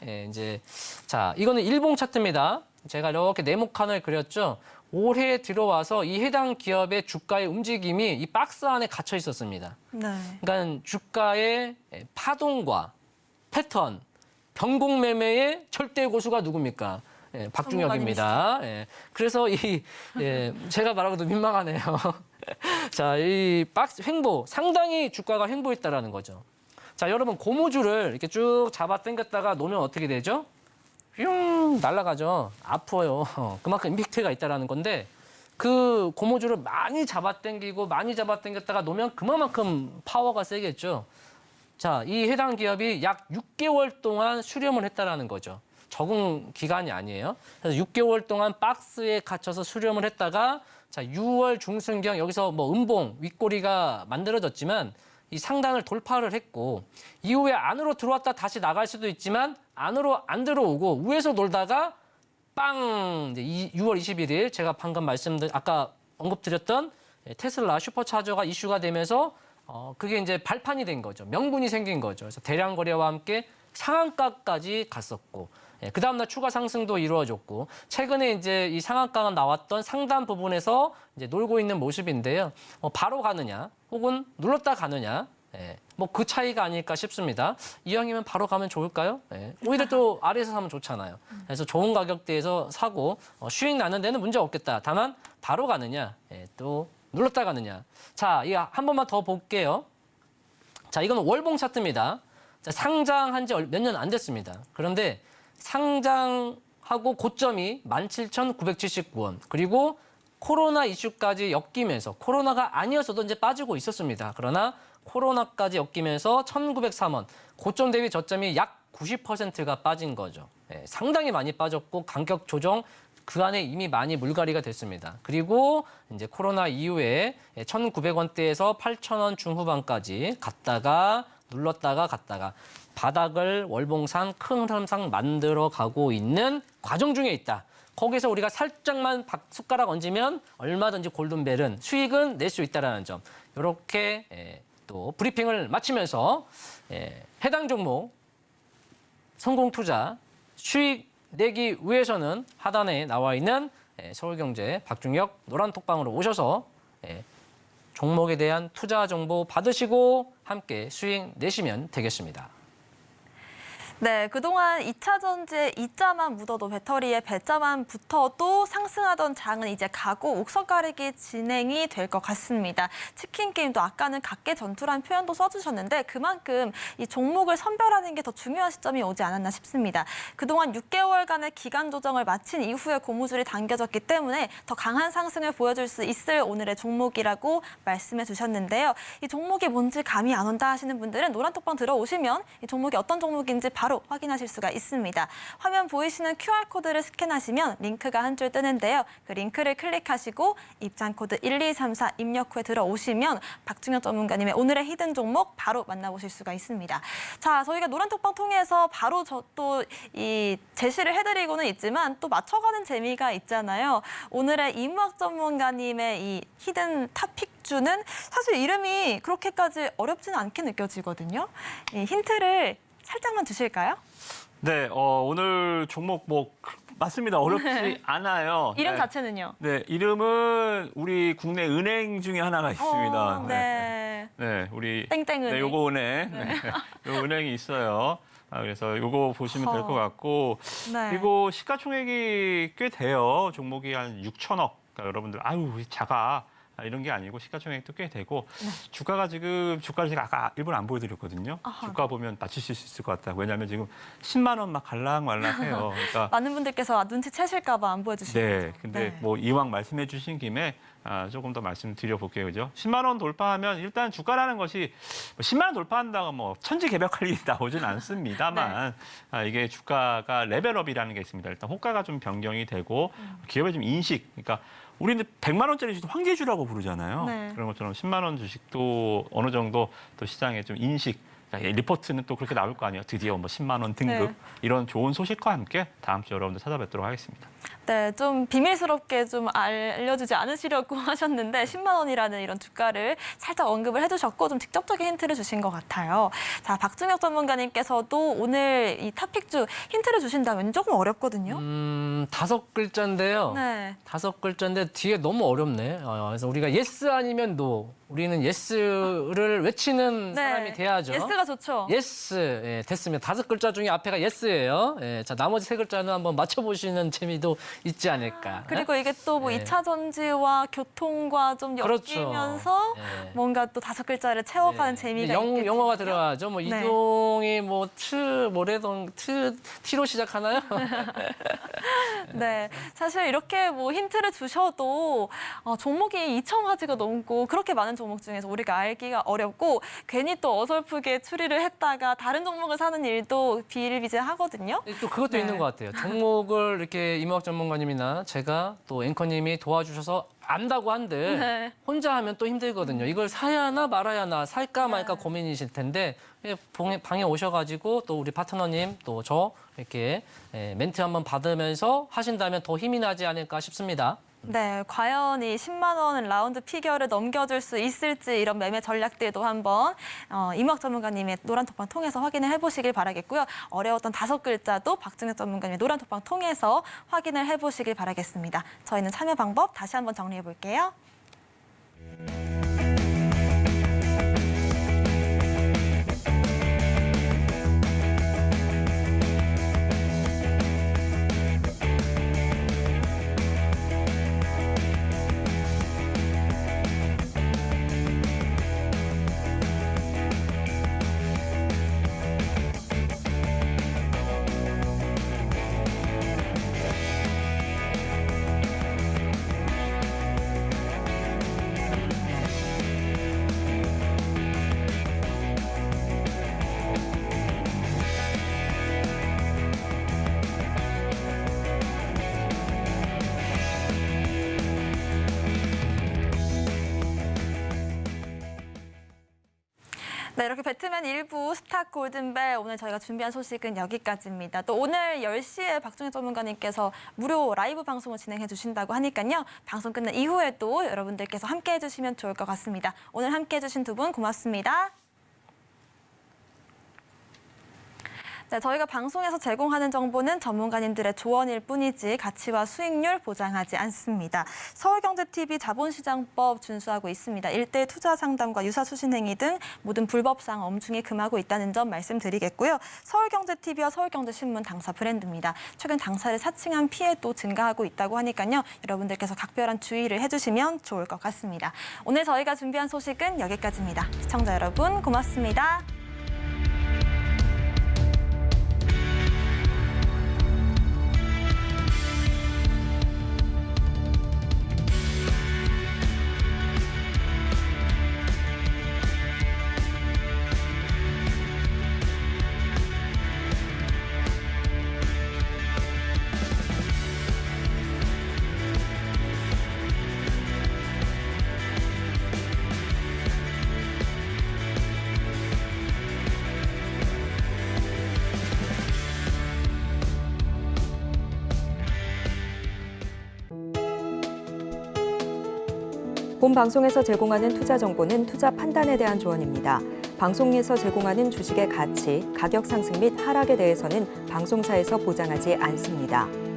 Speaker 4: 자 이거는 일봉 차트입니다. 제가 이렇게 네모칸을 그렸죠. 올해 들어와서 이 해당 기업의 주가의 움직임이 이 박스 안에 갇혀 있었습니다.
Speaker 2: 네.
Speaker 4: 그러니까 주가의 파동과 패턴, 변곡 매매의 절대 고수가 누굽니까? 박중혁입니다. 그래서 제가 말하고도 민망하네요. 자, 이 박스 횡보 상당히 주가가 횡보했다라는 거죠. 자, 여러분 고무줄을 이렇게 쭉 잡아 당겼다가 놓으면 어떻게 되죠? 휘용 날아가죠. 아파요. 그만큼 임팩트가 있다라는 건데 그 고무줄을 많이 잡아당기고 많이 잡아당겼다가 놓으면 그만큼 파워가 세겠죠. 자, 이 해당 기업이 약 6개월 동안 수렴을 했다라는 거죠. 적응 기간이 아니에요. 그래서 6개월 동안 박스에 갇혀서 수렴을 했다가 자, 6월 중순경 여기서 뭐 음봉 윗꼬리가 만들어졌지만 이 상단을 돌파를 했고 이후에 안으로 들어왔다 다시 나갈 수도 있지만 안으로 안 들어오고 위에서 놀다가 빵! 이제 6월 21일 제가 방금 아까 언급드렸던 테슬라 슈퍼차저가 이슈가 되면서 그게 이제 발판이 된 거죠. 명분이 생긴 거죠. 그래서 대량 거래와 함께 상한가까지 갔었고 그 다음날 추가 상승도 이루어졌고 최근에 이제 이 상한가가 나왔던 상단 부분에서 이제 놀고 있는 모습인데요. 바로 가느냐 혹은 눌렀다 가느냐 뭐 그 차이가 아닐까 싶습니다. 이왕이면 바로 가면 좋을까요? 오히려 또 아래에서 사면 좋잖아요. 그래서 좋은 가격대에서 사고 수익 나는 데는 문제 없겠다. 다만 바로 가느냐 또 눌렀다 가느냐. 자, 이거 한 번만 더 볼게요. 자, 이건 월봉 차트입니다. 자, 상장한 지 몇 년 안 됐습니다. 그런데 상장하고 고점이 17,979원. 그리고 코로나 이슈까지 엮이면서 코로나가 아니었어도 이제 빠지고 있었습니다. 그러나 코로나까지 엮이면서 1,903원. 고점 대비 저점이 약 90%가 빠진 거죠. 상당히 많이 빠졌고 가격 조정 그 안에 이미 많이 물갈이가 됐습니다. 그리고 이제 코로나 이후에 1,900원대에서 8,000원 중후반까지 갔다가 눌렀다가 갔다가 바닥을 월봉상 큰 흐름상 만들어 가고 있는 과정 중에 있다. 거기서 우리가 살짝만 숟가락 얹으면 얼마든지 골든벨은 수익은 낼 수 있다는 점. 이렇게 또 브리핑을 마치면서 해당 종목 성공 투자 수익 내기 위해서는 하단에 나와 있는 서울경제 박중혁 노란톡방으로 오셔서 종목에 대한 투자 정보 받으시고 함께 수익 내시면 되겠습니다.
Speaker 2: 네, 그동안 2차 전지에 2자만 묻어도 배터리에 배자만 붙어도 상승하던 장은 이제 가고 옥석 가리기 진행이 될 것 같습니다. 치킨 게임도 아까는 각계 전투라는 표현도 써주셨는데 그만큼 이 종목을 선별하는 게 더 중요한 시점이 오지 않았나 싶습니다. 그동안 6개월간의 기간 조정을 마친 이후에 고무줄이 당겨졌기 때문에 더 강한 상승을 보여줄 수 있을 오늘의 종목이라고 말씀해 주셨는데요. 이 종목이 뭔지 감이 안 온다 하시는 분들은 노란톡방 들어오시면 이 종목이 어떤 종목인지 바로 확인하실 수가 있습니다. 화면 보이시는 QR코드를 스캔하시면 링크가 한 줄 뜨는데요. 그 링크를 클릭하시고 입장코드 1234 입력 후에 들어오시면 박중혁 전문가님의 오늘의 히든 종목 바로 만나보실 수가 있습니다. 자, 저희가 노란톡방 통해서 바로 또 이 제시를 해드리고는 있지만 또 맞춰가는 재미가 있잖아요. 오늘의 이무학 전문가님의 이 히든 탑픽주는 사실 이름이 그렇게까지 어렵지는 않게 느껴지거든요. 이 힌트를 살짝만 주실까요?
Speaker 3: 네, 오늘 종목 맞습니다. 어렵지 않아요.
Speaker 2: 이름
Speaker 3: 네.
Speaker 2: 자체는요?
Speaker 3: 네, 이름은 우리 국내 은행 중에 하나가 있습니다.
Speaker 2: 네.
Speaker 3: 네, 우리
Speaker 2: 땡땡은.
Speaker 3: 네, 요거 은행. 네. 요 은행이 있어요. 그래서 요거 보시면 될 것 같고
Speaker 2: 네.
Speaker 3: 그리고 시가총액이 꽤 돼요. 종목이 한 6천억. 그러니까 여러분들 아유 작아. 이런 게 아니고 시가총액도 꽤 되고 주가가 지금 주가를 제가 아까 일부러 안 보여드렸거든요.
Speaker 2: 아하.
Speaker 3: 주가 보면 맞추실 수 있을 것 같다. 왜냐하면 지금 10만 원 막 갈락말락해요. 그러니까
Speaker 2: 많은 분들께서 눈치채실까 봐 안 보여주시는
Speaker 3: 네,
Speaker 2: 거죠.
Speaker 3: 근데
Speaker 2: 네.
Speaker 3: 뭐 이왕 말씀해 주신 김에 조금 더 말씀드려볼게요. 그죠? 10만 원 돌파하면 일단 주가라는 것이 10만 원 돌파한다고 뭐 천지개벽할 일이 나오진 않습니다만 이게 주가가 레벨업이라는 게 있습니다. 일단 호가가 좀 변경이 되고 기업의 좀 인식, 그러니까 우리는 100만 원짜리 주식 황제주라고 부르잖아요.
Speaker 2: 네.
Speaker 3: 그런 것처럼 10만 원 주식도 어느 정도 또 시장에 좀 인식, 리포트는 또 그렇게 나올 거 아니에요. 드디어 뭐 10만 원 등급
Speaker 2: 네.
Speaker 3: 이런 좋은 소식과 함께 다음 주 여러분들 찾아뵙도록 하겠습니다.
Speaker 2: 네, 좀 비밀스럽게 좀 알려주지 않으시려고 하셨는데 10만 원이라는 이런 주가를 살짝 언급을 해주셨고 좀 직접적인 힌트를 주신 것 같아요. 자, 박중혁 전문가님께서도 오늘 이 탑픽주 힌트를 주신다면 조금 어렵거든요.
Speaker 4: 5글자인데요.
Speaker 2: 네.
Speaker 4: 5글자인데 뒤에 너무 어렵네. 그래서 우리가 예스 아니면 노. 우리는 예스를 외치는 사람이 돼야죠.
Speaker 2: 예스가 좋죠.
Speaker 4: 예스. 예, 됐습니다. 5글자 중에 앞에가 예스예요. 예, 자, 나머지 3글자는 한번 맞춰보시는 재미도 있지 않을까.
Speaker 2: 그리고 이게 또 뭐
Speaker 4: 네.
Speaker 2: 2차 전지와 교통과 좀
Speaker 4: 그렇죠.
Speaker 2: 엮이면서
Speaker 4: 네.
Speaker 2: 뭔가 또 5글자를 채워가는 재미가 있겠죠.
Speaker 4: 영어가 들어가죠. 뭐
Speaker 2: 네.
Speaker 4: 이동이 T로 시작하나요?
Speaker 2: 네, 사실 이렇게 뭐 힌트를 주셔도 종목이 2천 가지가 넘고 그렇게 많은 종목 중에서 우리가 알기가 어렵고 괜히 또 어설프게 추리를 했다가 다른 종목을 사는 일도 비일비재하거든요.
Speaker 4: 또 그것도
Speaker 2: 네.
Speaker 4: 있는 것 같아요. 종목을 이렇게 이무학 전문가님이나 제가 또 앵커님이 도와주셔서 안다고 한들
Speaker 2: 네.
Speaker 4: 혼자 하면 또 힘들거든요. 이걸 사야 하나 말아야 하나 살까 말까 고민이실 텐데 방에 오셔가지고 또 우리 파트너님 또 저 이렇게 멘트 한번 받으면서 하신다면 더 힘이 나지 않을까 싶습니다.
Speaker 2: 네, 과연 이 10만 원 라운드 피겨를 넘겨줄 수 있을지 이런 매매 전략들도 한번 이무학 전문가님의 노란톡방 통해서 확인을 해보시길 바라겠고요. 어려웠던 5글자도 박중혁 전문가님의 노란톡방 통해서 확인을 해보시길 바라겠습니다. 저희는 참여 방법 다시 한번 정리해 볼게요. 네, 이렇게 배트맨 1부 스탁 골든벨 오늘 저희가 준비한 소식은 여기까지입니다. 또 오늘 10시에 박중혁 전문가님께서 무료 라이브 방송을 진행해 주신다고 하니까요. 방송 끝난 이후에도 여러분들께서 함께해 주시면 좋을 것 같습니다. 오늘 함께해 주신 두 분 고맙습니다. 네, 저희가 방송에서 제공하는 정보는 전문가님들의 조언일 뿐이지 가치와 수익률 보장하지 않습니다. 서울경제TV 자본시장법 준수하고 있습니다. 일대 투자 상담과 유사 수신 행위 등 모든 불법사항 엄중히 금하고 있다는 점 말씀드리겠고요. 서울경제TV와 서울경제신문 당사 브랜드입니다. 최근 당사를 사칭한 피해도 증가하고 있다고 하니까요. 여러분들께서 각별한 주의를 해주시면 좋을 것 같습니다. 오늘 저희가 준비한 소식은 여기까지입니다. 시청자 여러분 고맙습니다.
Speaker 1: 본 방송에서 제공하는 투자 정보는 투자 판단에 대한 조언입니다. 방송에서 제공하는 주식의 가치, 가격 상승 및 하락에 대해서는 방송사에서 보장하지 않습니다.